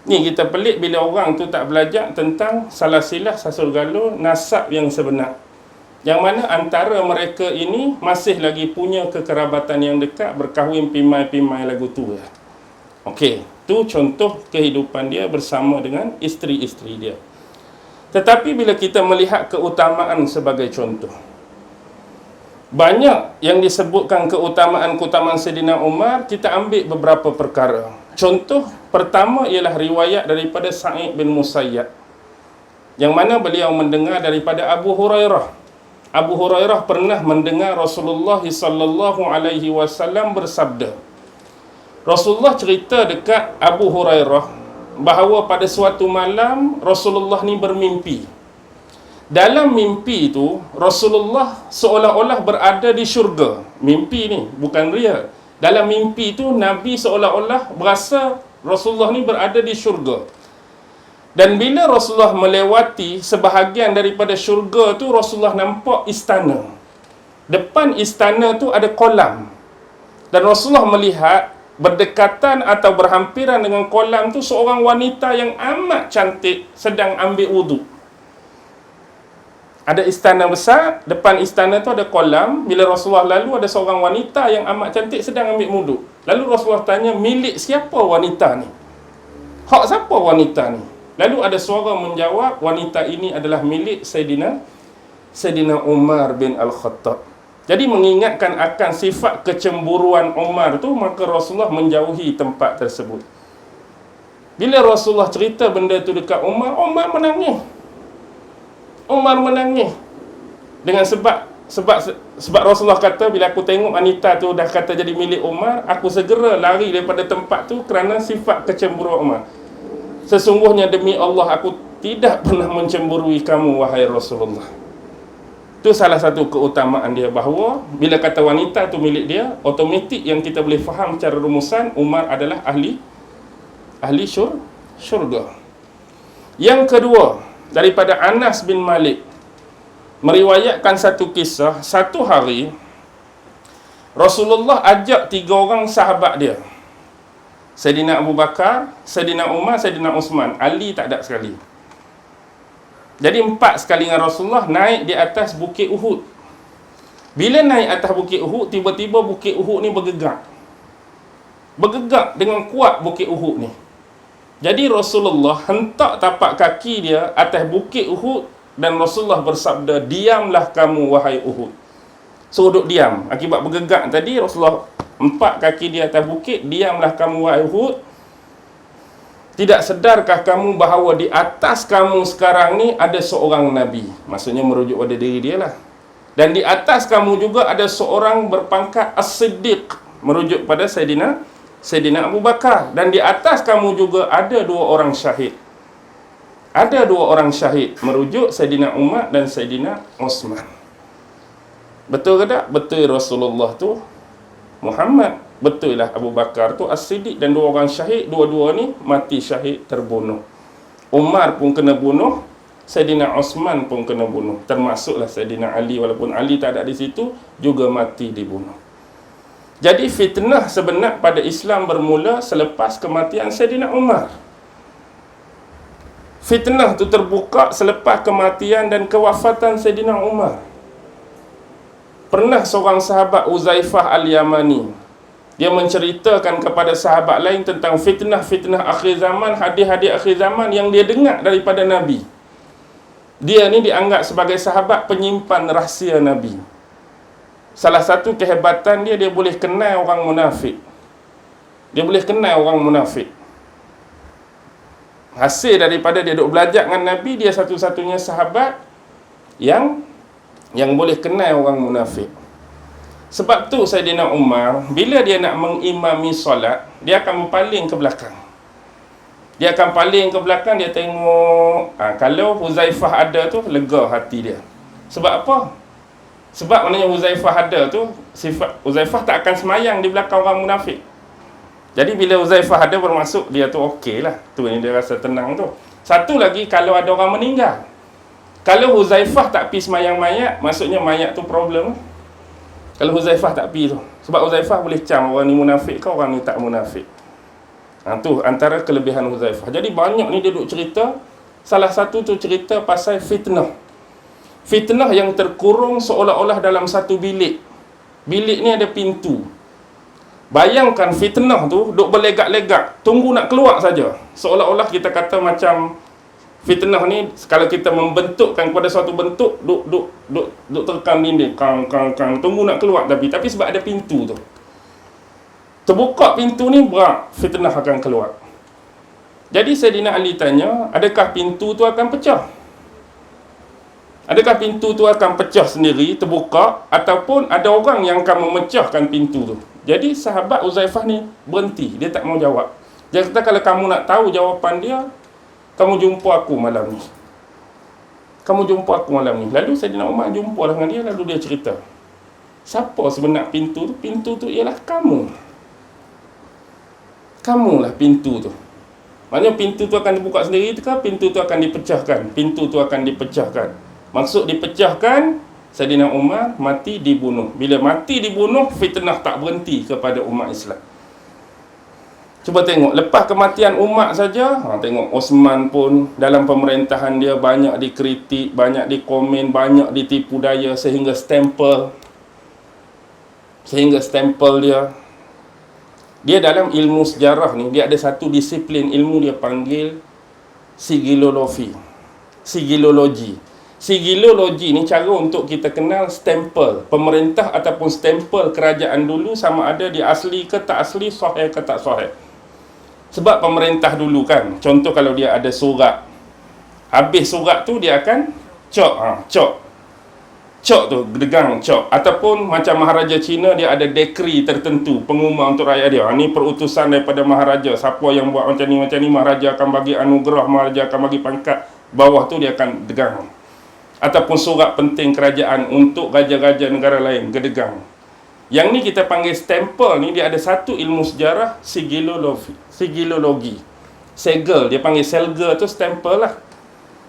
Ni kita pelik bila orang tu tak belajar tentang salasilah sasul galur nasab yang sebenar. Yang mana antara mereka ini masih lagi punya kekerabatan yang dekat, berkahwin pimai-pimai lagu tu. Okey, tu contoh kehidupan dia bersama dengan isteri-isteri dia. Tetapi bila kita melihat keutamaan sebagai contoh, banyak yang disebutkan keutamaan-keutamaan Saidina Umar, kita ambil beberapa perkara. Contoh pertama ialah riwayat daripada Sa'id bin Musayyab, yang mana beliau mendengar daripada Abu Hurairah. Abu Hurairah pernah mendengar Rasulullah sallallahu alaihi wasallam bersabda. Rasulullah cerita dekat Abu Hurairah bahawa pada suatu malam Rasulullah ni bermimpi. Dalam mimpi itu Rasulullah seolah-olah berada di syurga. Mimpi ni bukan real. Dalam mimpi itu Nabi seolah-olah berasa Rasulullah ni berada di syurga. Dan bila Rasulullah melewati sebahagian daripada syurga tu, Rasulullah nampak istana. Depan istana tu ada kolam. Dan Rasulullah melihat berdekatan atau berhampiran dengan kolam tu seorang wanita yang amat cantik sedang ambil wuduk. Ada istana besar, depan istana tu ada kolam. Bila Rasulullah lalu, ada seorang wanita yang amat cantik sedang ambil wuduk. Lalu Rasulullah tanya, milik siapa wanita ni? Hak siapa wanita ni? Lalu ada suara menjawab, wanita ini adalah milik Saidina Umar bin Al-Khattab. Jadi mengingatkan akan sifat kecemburuan Umar tu, maka Rasulullah menjauhi tempat tersebut. Bila Rasulullah cerita benda tu dekat Umar, Umar menangis. Umar menangis. Dengan sebab Rasulullah kata, bila aku tengok wanita tu dah kata jadi milik Umar, aku segera lari daripada tempat tu kerana sifat kecemburuan Umar. Sesungguhnya demi Allah, aku tidak pernah mencemburui kamu, wahai Rasulullah. Itu salah satu keutamaan dia, bahawa bila kata wanita tu milik dia, automatik yang kita boleh faham secara rumusan, Umar adalah ahli syurga. Yang kedua, daripada Anas bin Malik meriwayatkan satu kisah. Satu hari Rasulullah ajak 3 orang sahabat dia, Saidina Abu Bakar, Saidina Umar, Saidina Osman. Ali tak ada sekali. Jadi 4 sekali dengan Rasulullah naik di atas Bukit Uhud. Bila naik atas Bukit Uhud, tiba-tiba Bukit Uhud ni bergegak. Bergegak dengan kuat Bukit Uhud ni. Jadi Rasulullah hentak tapak kaki dia atas Bukit Uhud dan Rasulullah bersabda, diamlah kamu wahai Uhud. So duduk diam. Akibat bergegak tadi, Rasulullah 4 kaki dia atas bukit, diamlah kamu wahai Uhud. Tidak sedarkah kamu bahawa di atas kamu sekarang ni ada seorang Nabi? Maksudnya merujuk pada diri dia lah. Dan di atas kamu juga ada seorang berpangkat As-Siddiq, merujuk pada Saidina Abu Bakar. Dan di atas kamu juga ada 2 orang syahid. Ada 2 orang syahid, merujuk Saidina Umar dan Saidina Osman. Betul ke tak? Betul Rasulullah tu Muhammad. Betul lah Abu Bakar tu As-Siddiq, dan 2 orang syahid. Dua-dua ni mati syahid, terbunuh. Umar pun kena bunuh, Saidina Osman pun kena bunuh. Termasuklah Saidina Ali, walaupun Ali tak ada di situ, juga mati dibunuh. Jadi fitnah sebenar pada Islam bermula selepas kematian Saidina Umar. Fitnah tu terbuka selepas kematian dan kewafatan Saidina Umar. Pernah seorang sahabat, Uzaifah Al-Yamani, dia menceritakan kepada sahabat lain tentang fitnah-fitnah akhir zaman, hadis-hadis akhir zaman yang dia dengar daripada Nabi. Dia ni dianggap sebagai sahabat penyimpan rahsia Nabi. salah satu kehebatan dia, dia boleh kenal orang munafik. Dia boleh kenal orang munafik. Hasil daripada dia duk belajar dengan Nabi, dia satu-satunya sahabat yang boleh kenal orang munafik. Sebab tu Saidina Umar, bila dia nak mengimami solat, dia akan berpaling ke belakang. Dia akan paling ke belakang, dia tengok. Kalau Huzaifah ada tu, lega hati dia. Sebab apa? Sebab maknanya Huzaifah ada tu, sifat Huzaifah tak akan semayang di belakang orang munafik. Jadi bila Huzaifah ada, bermaksud dia tu okey lah. Tu yang dia rasa tenang tu. Satu lagi, kalau ada orang meninggal. Kalau Huzaifah tak pergi semayang mayat, maksudnya mayat tu problem. Kalau Huzaifah tak pergi tu. Sebab Huzaifah boleh cam orang ni munafik ke orang ni tak munafik. Tu antara kelebihan Huzaifah. Jadi banyak ni dia duk cerita. Salah satu tu cerita pasal fitnah. Fitnah yang terkurung seolah-olah dalam satu bilik. Bilik ni ada pintu. Bayangkan fitnah tu duk berlegak-legak, tunggu nak keluar saja. Seolah-olah kita kata macam fitnah ni, kalau kita membentukkan kepada suatu bentuk, duk tekan dinding, kang, tunggu nak keluar, tapi sebab ada pintu tu. Terbuka pintu ni, berak, fitnah akan keluar. Jadi Saidina Ali tanya, adakah pintu tu akan pecah? Adakah pintu tu akan pecah sendiri, terbuka, ataupun ada orang yang akan memecahkan pintu tu? Jadi sahabat Huzaifah ni berhenti, dia tak mau jawab. Dia kata, kalau kamu nak tahu jawapan dia, kamu jumpa aku malam ni. Kamu jumpa aku malam ni. Lalu Saidina Umar jumpa dengan dia, lalu dia cerita. Siapa sebenar pintu tu? Pintu tu ialah kamu. Kamulah pintu tu. Maknanya pintu tu akan dibuka sendiri ke? Pintu tu akan dipecahkan. Pintu tu akan dipecahkan. Maksud dipecahkan, Saidina Umar mati dibunuh. Bila mati dibunuh, fitnah tak berhenti kepada umat Islam. Cuba tengok, lepas kematian Umar saja, tengok Osman pun dalam pemerintahan dia banyak dikritik, banyak dikomen, banyak ditipu daya sehingga stempel dia dalam ilmu sejarah ni, dia ada satu disiplin ilmu dia panggil sigillology. Sigillology ni cara untuk kita kenal stempel pemerintah ataupun stempel kerajaan dulu sama ada dia asli ke tak asli, sahih ke tak sahih. Sebab pemerintah dulu kan, contoh kalau dia ada surat, habis surat tu dia akan cok tu, gedegang cok. Ataupun macam Maharaja Cina, dia ada dekri tertentu, pengumuman untuk rakyat dia. Ni perutusan daripada Maharaja, siapa yang buat macam ni, Maharaja akan bagi anugerah, Maharaja akan bagi pangkat. Bawah tu dia akan degang. Ataupun surat penting kerajaan untuk raja-raja negara lain, gedegang. Yang ni kita panggil stempel ni, dia ada satu ilmu sejarah, sigillology. Segel, dia panggil selger tu stempel lah.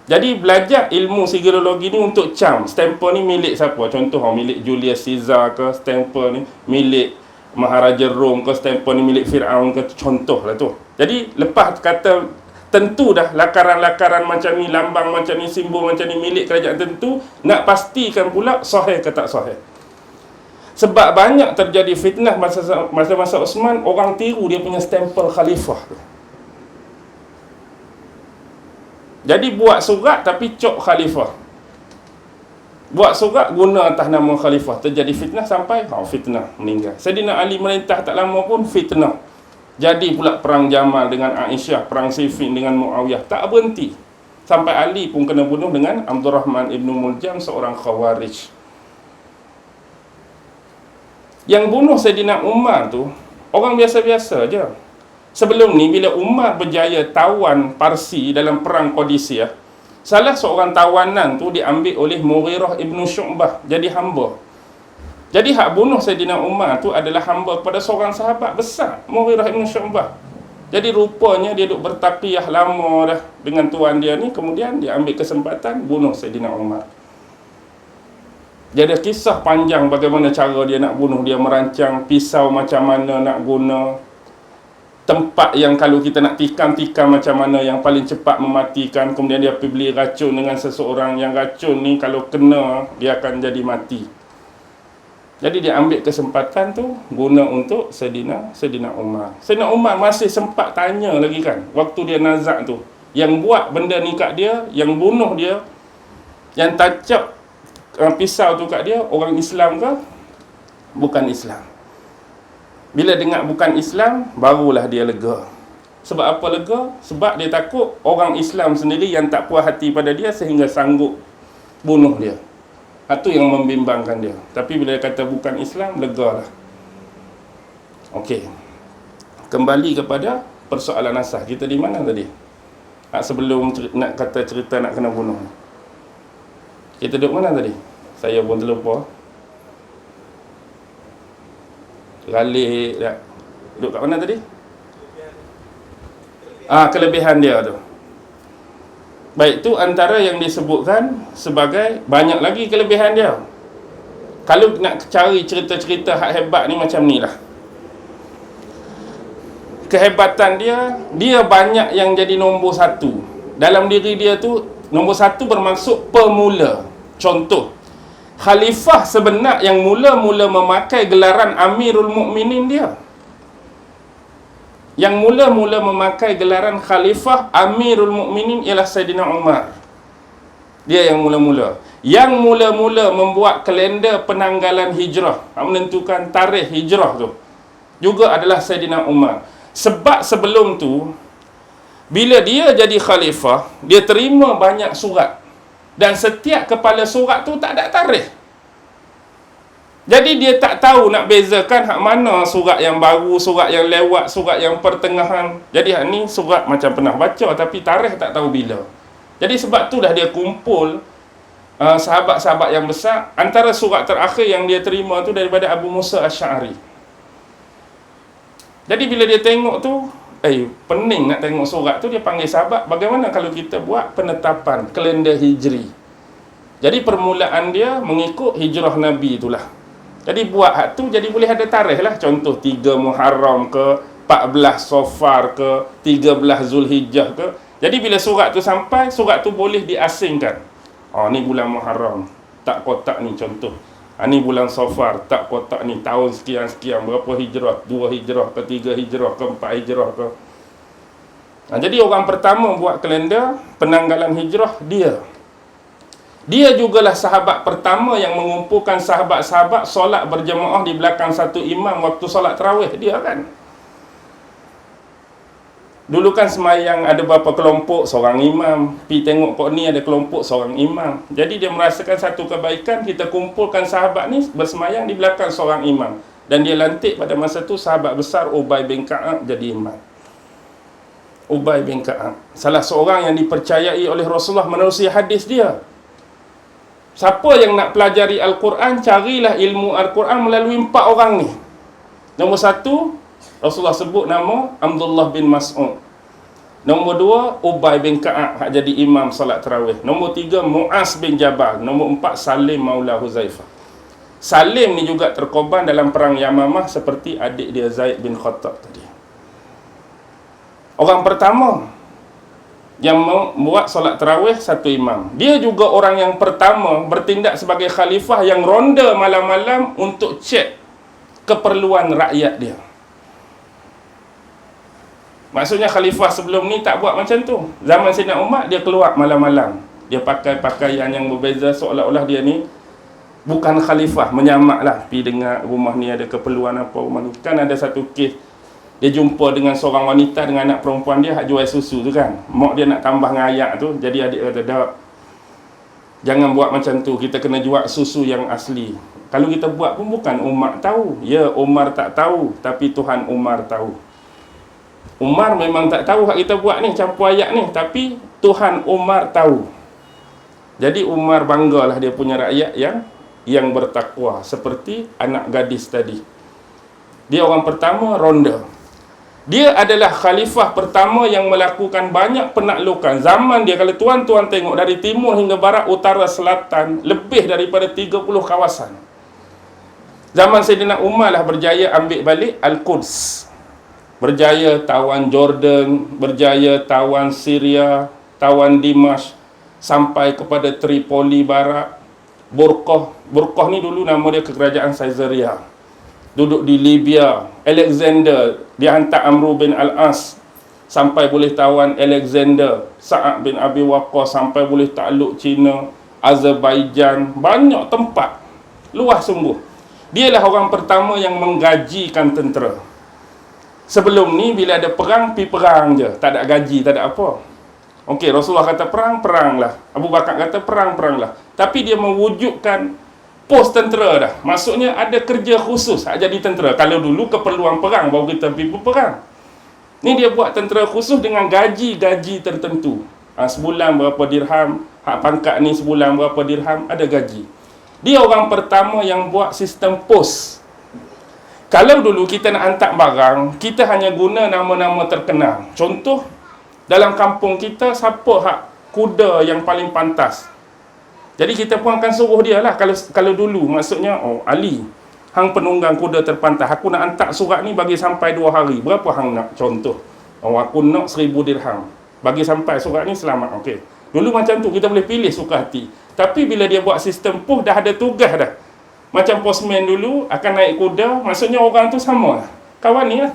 Jadi belajar ilmu sigillology ni untuk cam. Stempel ni milik siapa? Contoh, milik Julius Caesar ke, stempel ni milik Maharaja Rom ke, stempel ni milik Fir'aun ke, contoh lah tu. Jadi lepas kata tentu dah lakaran-lakaran macam ni, lambang macam ni, simbol macam ni milik kerajaan tentu, nak pastikan pula sahih ke tak sahih. Sebab banyak terjadi fitnah masa-masa Osman, orang tiru dia punya stempel khalifah tu. Jadi buat surat tapi cok khalifah. Buat surat guna atas nama khalifah. Terjadi fitnah sampai fitnah meninggal. Saidina Ali merintah tak lama pun fitnah. Jadi pula perang Jamal dengan Aisyah, perang Siffin dengan Muawiyah, tak berhenti. Sampai Ali pun kena bunuh dengan Abdul Rahman ibn Muljam, seorang khawarij. Yang bunuh Saidina Umar tu orang biasa-biasa je. Sebelum ni bila Umar berjaya tawan Parsi dalam perang Qadisiyah, salah seorang tawanan tu diambil oleh Mughirah ibn Syu'bah jadi hamba. Jadi hak bunuh Saidina Umar tu adalah hamba kepada seorang sahabat besar, Mughirah ibn Syu'bah. Jadi rupanya dia duk bertaqiyah lama dah dengan tuan dia ni, kemudian dia ambil kesempatan bunuh Saidina Umar. Jadi kisah panjang bagaimana cara dia nak bunuh, dia merancang pisau macam mana nak guna, tempat yang kalau kita nak tikam macam mana yang paling cepat mematikan, kemudian dia pergi beli racun dengan seseorang yang racun ni kalau kena dia akan jadi mati. Jadi dia ambil kesempatan tu guna untuk Saidina Umar. Saidina Umar masih sempat tanya lagi kan, waktu dia nazak tu, yang buat benda ni kat dia, yang bunuh dia, yang tancap pisau tu kat dia, orang Islam ke bukan Islam. Bila dengar bukan Islam, barulah dia lega. Sebab apa lega? Sebab dia takut orang Islam sendiri yang tak puas hati pada dia sehingga sanggup bunuh dia. Itu yang membimbangkan dia. Tapi bila dia kata bukan Islam, lega lah. Okey. Kembali kepada persoalan asas. Kita di mana tadi? Sebelum nak kata cerita nak kena bunuh. Kita duduk mana tadi? Saya pun terlupa. Ralik tak? Duduk kat mana tadi? Kelebihan dia tu. Baik, tu antara yang disebutkan sebagai banyak lagi kelebihan dia. Kalau nak cari cerita-cerita hak hebat ni macam ni lah. Kehebatan dia banyak yang jadi nombor satu. Dalam diri dia tu, nombor satu bermaksud pemula. Contoh, khalifah sebenar yang mula-mula memakai gelaran Amirul Mukminin dia. Yang mula-mula memakai gelaran khalifah Amirul Mukminin ialah Saidina Umar. Dia yang mula-mula. Yang mula-mula membuat kalender penanggalan hijrah, menentukan tarikh hijrah tu, juga adalah Saidina Umar. Sebab sebelum tu, bila dia jadi khalifah, dia terima banyak surat. Dan setiap kepala surat tu tak ada tarikh. Jadi dia tak tahu nak bezakan hak mana surat yang baru, surat yang lewat, surat yang pertengahan. Jadi hak ni surat macam pernah baca tapi tarikh tak tahu bila. Jadi sebab tu dah dia kumpul sahabat-sahabat yang besar. Antara surat terakhir yang dia terima tu daripada Abu Musa Asy'ari. Jadi bila dia tengok tu, pening nak tengok surat tu, dia panggil sahabat, bagaimana kalau kita buat penetapan kalender hijri. Jadi permulaan dia mengikut hijrah Nabi itulah. Jadi buat hak tu jadi boleh ada tarikh lah. Contoh 3 Muharram ke, 14 Safar ke, 13 Zulhijjah ke. Jadi bila surat tu sampai, surat tu boleh diasingkan. Ni bulan Muharram, tak kotak ni contoh. Ni bulan Safar, tak kotak ni tahun sekian-sekian, berapa hijrah, 2 hijrah ke, 3 hijrah ke, 4 hijrah ke. Jadi orang pertama buat kalender penanggalan hijrah dia jugalah sahabat pertama yang mengumpulkan sahabat-sahabat solat berjemaah di belakang satu imam waktu solat tarawih. Dia kan, dulu kan semayang ada berapa kelompok, seorang imam. Pergi tengok kok ni ada kelompok, seorang imam. Jadi dia merasakan satu kebaikan, kita kumpulkan sahabat ni bersemayang di belakang seorang imam. Dan dia lantik pada masa tu sahabat besar Ubay bin Ka'ab jadi imam. Ubay bin Ka'ab, salah seorang yang dipercayai oleh Rasulullah menerusi hadis dia. Siapa yang nak pelajari Al-Quran, carilah ilmu Al-Quran melalui 4 orang ni. Nombor 1, Rasulullah sebut nama Abdullah bin Mas'ud. Nombor 2, Ubay bin Ka'ab hak jadi imam salat tarawih. Nombor 3, Mu'az bin Jabal. Nombor 4, Salim maula Huzaifah. Salim ni juga terkorban dalam perang Yamamah seperti adik dia Zaid bin Khattab tadi. Orang pertama yang membuat solat tarawih satu imam. Dia juga orang yang pertama bertindak sebagai khalifah yang ronda malam-malam untuk cek keperluan rakyat dia. Maksudnya khalifah sebelum ni tak buat macam tu. Zaman Sayyidina Umar, dia keluar malam-malam. Dia pakai pakaian yang berbeza, seolah-olah dia ni bukan khalifah, menyamak lah. Pergi dengar rumah ni ada keperluan apa, rumah ni. Kan ada satu kes, dia jumpa dengan seorang wanita dengan anak perempuan dia hak jual susu tu kan. Mak dia nak tambah dengan ayak tu. Jadi adik kata, "Dak, jangan buat macam tu. Kita kena jual susu yang asli." Kalau kita buat pun bukan Umar tahu. Ya, Umar tak tahu, tapi Tuhan Umar tahu. Umar memang tak tahu hak kita buat ni, campur ayak ni, tapi Tuhan Umar tahu. Jadi Umar banggalah dia punya rakyat yang bertakwa, seperti anak gadis tadi. Dia orang pertama ronda. Dia adalah khalifah pertama yang melakukan banyak penaklukan. Zaman dia, kalau tuan-tuan tengok, dari timur hingga barat, utara, selatan, lebih daripada 30 kawasan. Zaman Sayyidina Umar lah berjaya ambil balik Al-Quds. Berjaya tawan Jordan, berjaya tawan Syria, tawan Dimash, sampai kepada Tripoli barat. Burqah ni dulu nama dia Kerajaan Caesarea. Duduk di Libya. Alexander, dia hantar Amr bin Al-As sampai boleh tawan Alexander. Sa'ad bin Abi Waqqas sampai boleh takluk China. Azerbaijan, banyak tempat, luas sungguh. Dialah orang pertama yang menggajikan tentera. Sebelum ni bila ada perang, pergi perang je, tak ada gaji, tak ada apa. Okey, Rasulullah kata perang, peranglah. Abu Bakar kata perang, peranglah. Tapi dia mewujudkan pos tentera dah. Maksudnya ada kerja khusus hak jadi tentera. Kalau dulu keperluan perang baru kita pergi berperang. Ni dia buat tentera khusus dengan gaji-gaji tertentu. Sebulan berapa dirham, hak pangkat ni sebulan berapa dirham, ada gaji. Dia orang pertama yang buat sistem pos. Kalau dulu kita nak hantar barang, kita hanya guna nama-nama terkenal. Contoh, dalam kampung kita, siapa hak kuda yang paling pantas? Jadi kita pun akan suruh dia lah. Kalau dulu, maksudnya, Ali, hang penunggang kuda terpantas. Aku nak hantar surat ni bagi sampai 2 hari. Berapa hang nak? Contoh, aku nak 1000 dirham. Bagi sampai surat ni selamat. Okey. Dulu macam tu, kita boleh pilih suka hati. Tapi bila dia buat sistem pos, dah ada tugas dah. Macam postman dulu akan naik kuda, maksudnya orang tu sama lah, kawan ni lah.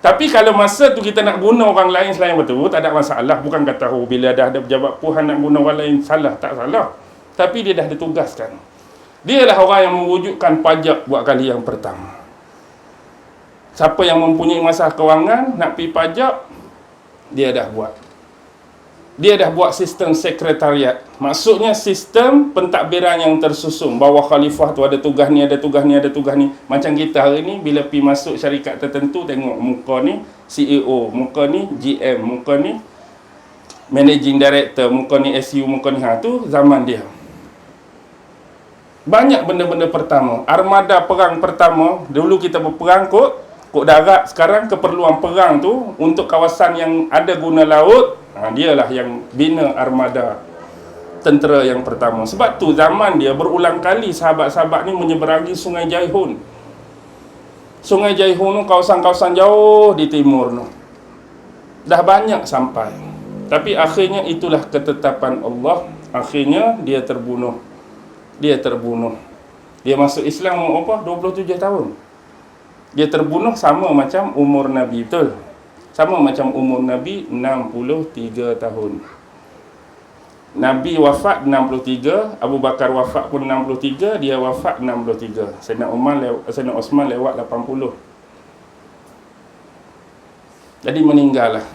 Tapi kalau masa tu kita nak guna orang lain selain betul, tak ada masalah. Bukan kata bila dah ada pejabat Puhan nak guna orang lain salah, tak salah. Tapi dia dah ditugaskan. Dia lah orang yang mewujudkan pajak buat kali yang pertama. Siapa yang mempunyai masalah kewangan nak pergi pajak, dia dah buat. Dia dah buat sistem sekretariat. Maksudnya sistem pentadbiran yang tersusun. Bawah khalifah tu ada tugas ni, ada tugas ni, ada tugas ni. Macam kita hari ni, bila pergi masuk syarikat tertentu, tengok muka ni CEO, muka ni GM, muka ni Managing Director, muka ni SU, muka ni tu zaman dia. Banyak benda-benda pertama. Armada perang pertama, dulu kita berperang kod darat. Sekarang keperluan perang tu untuk kawasan yang ada guna laut, dialah yang bina armada tentera yang pertama. Sebab tu zaman dia berulang kali sahabat-sahabat ni menyeberangi Sungai Jaihun. Sungai Jaihun tu kawasan-kawasan jauh di timur tu. Dah banyak sampai. Tapi akhirnya itulah ketetapan Allah. Akhirnya dia terbunuh. Dia masuk Islam umur apa? 27 tahun. Dia terbunuh sama macam umur Nabi, betul? Sama macam umur Nabi, 63 tahun. Nabi wafat 63, Abu Bakar wafat pun 63, dia wafat 63. Sayyidina Osman lewat 80. Jadi meninggal lah.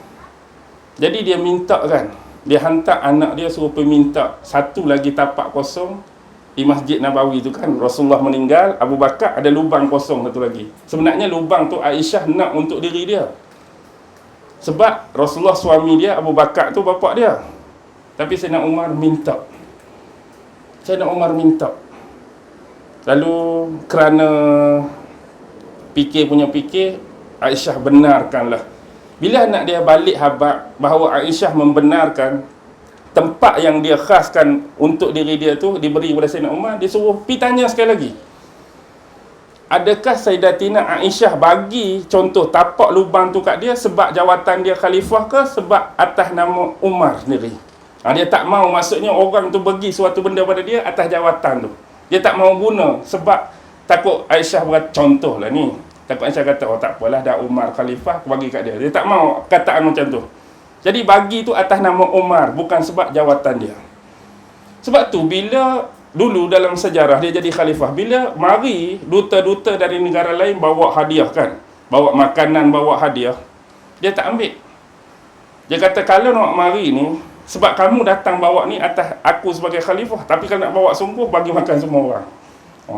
Jadi dia minta kan, dia hantar anak dia suruh pergi minta satu lagi tapak kosong di Masjid Nabawi tu kan. Rasulullah meninggal, Abu Bakar ada lubang kosong satu lagi. Sebenarnya lubang tu Aisyah nak untuk diri dia. Sebab Rasulullah suami dia, Abu Bakar tu bapa dia. Tapi Sayyidina Umar minta. Lalu kerana fikir, Aisyah benarkanlah. Bila anak dia balik habaq bahawa Aisyah membenarkan tempat yang dia khaskan untuk diri dia tu diberi kepada Sayyidina Umar, dia suruh pergi tanya sekali lagi. Adakah Sayyidatina Aisyah bagi contoh tapak lubang tu kat dia sebab jawatan dia khalifah ke sebab atas nama Umar sendiri? Dia tak mau, maksudnya orang tu bagi suatu benda pada dia atas jawatan tu. Dia tak mau guna sebab takut Aisyah berat, contoh lah ni. Takut Aisyah kata, tak apalah, dah Umar khalifah, aku bagi kat dia. Dia tak mau kataan macam tu. Jadi bagi tu atas nama Umar, bukan sebab jawatan dia. Sebab tu bila dulu dalam sejarah dia jadi khalifah, bila mari duta-duta dari negara lain bawa hadiah kan, bawa makanan, bawa hadiah, dia tak ambil. Dia kata kalau nak mari ni, sebab kamu datang bawa ni atas aku sebagai khalifah, tapi kalau nak bawa sungguh, bagi makan semua orang.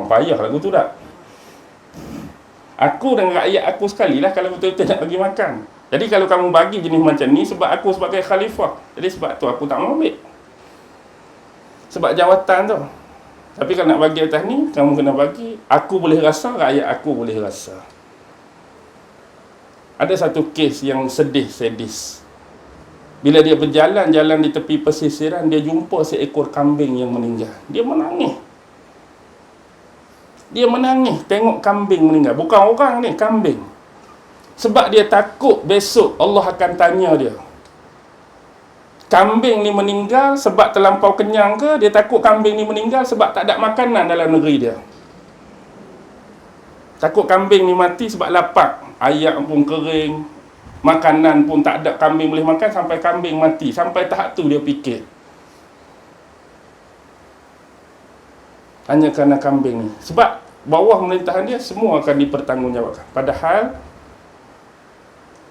Payah lagu tu tak? Aku dengan rakyat aku sekali lah kalau betul-betul nak bagi makan. Jadi kalau kamu bagi jenis macam ni sebab aku sebagai khalifah, jadi sebab tu aku tak mau ambil. Sebab jawatan tu. Tapi kalau nak bagi atas ni, kamu kena bagi. Aku boleh rasa, rakyat aku boleh rasa. Ada satu kes yang sedih, sadis. Bila dia berjalan-jalan di tepi pesisiran, dia jumpa seekor kambing yang meninggal. Dia menangis. Tengok kambing meninggal. Bukan orang ni, kambing. Sebab dia takut besok Allah akan tanya dia, kambing ni meninggal sebab terlampau kenyang ke? Dia takut kambing ni meninggal sebab tak ada makanan dalam negeri dia. Takut kambing ni mati sebab lapar. Ayak pun kering, makanan pun tak ada, kambing boleh makan sampai kambing mati. Sampai tahap tu dia fikir. Hanya kerana kambing ni. Sebab bawah pemerintahan dia semua akan dipertanggungjawabkan. Padahal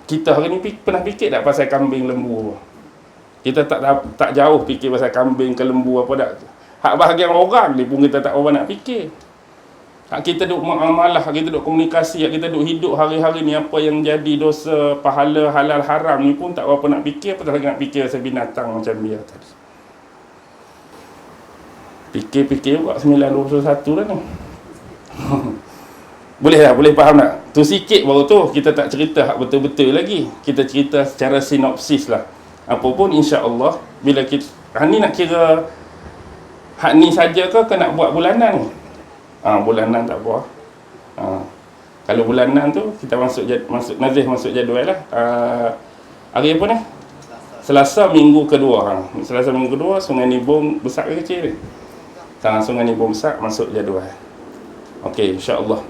kita hari ni pernah fikir tak pasal kambing lembu? Kita tak jauh fikir pasal kambing ke lembu apa dak. Hak bahagian orang ni pun kita tak orang nak fikir. Hak kita duk muamalah, hak kita duk komunikasi, hak kita duk hidup hari-hari ni, apa yang jadi dosa, pahala, halal, haram ni pun tak apa nak fikir. Apa lagi nak fikir pasal binatang macam dia tadi. Fikir-fikir buat 921 dah ni. Boleh tak? Boleh faham tak? Tu sikit baru tu. Kita tak cerita hak betul-betul lagi. Kita cerita secara sinopsis lah. Apa pun insya-Allah bila kita ni nak kira hak ni saja ke nak buat bulanan ni? Bulanan tak apa. Kalau bulanan tu kita masuk Nazih masuk jadual lah. Hari apa ni? Selasa minggu kedua. Selasa minggu kedua Sungai Nibong besar ke kecil ni? Sungai Nibong besar masuk jadual. Okey, insya-Allah.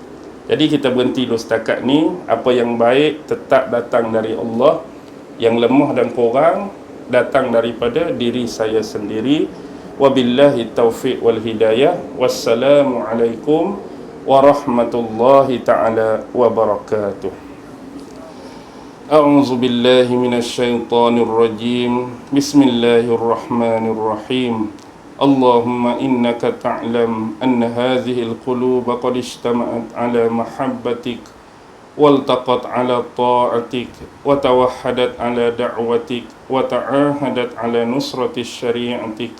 Jadi kita berhenti dulu setakat ni. Apa yang baik tetap datang dari Allah. Yang lemah dan kurang datang daripada diri saya sendiri. Wabillahi taufiq wal hidayah. Wassalamualaikum warahmatullahi ta'ala wabarakatuh. A'udzu billahi minasyaitonir rajim. Bismillahirrahmanirrahim. Allahumma innaka ta'lam anna hadhihi al-qulub qad ijtama'at ala mahabbatik waltaqat ala ta'atik wa tawahhadat ala da'watik wa ta'ahadat ala nusrati syari'atik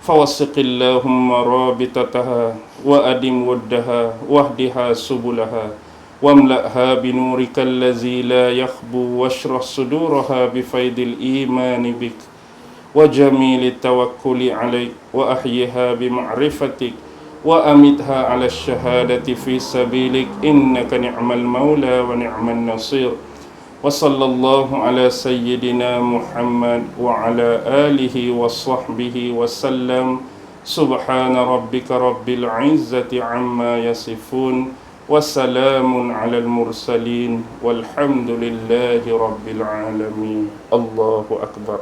fawasqiqillahumma rabitataha wa adim waddaha wahdiha subulaha wamla'ha binurika allazi la yakhbu washrah suduraha bifaidil imani bik وجميل التوكل عليك وأحيها بمعرفتك وأمتها على الشهادة في سبيلك إنك نعم المولى ونعم النصير وصلى الله على سيدنا محمد وعلى آله وصحبه وسلم سبحان ربك رب العزة عما يصفون وسلام على المرسلين والحمد لله رب العالمين. الله أكبر.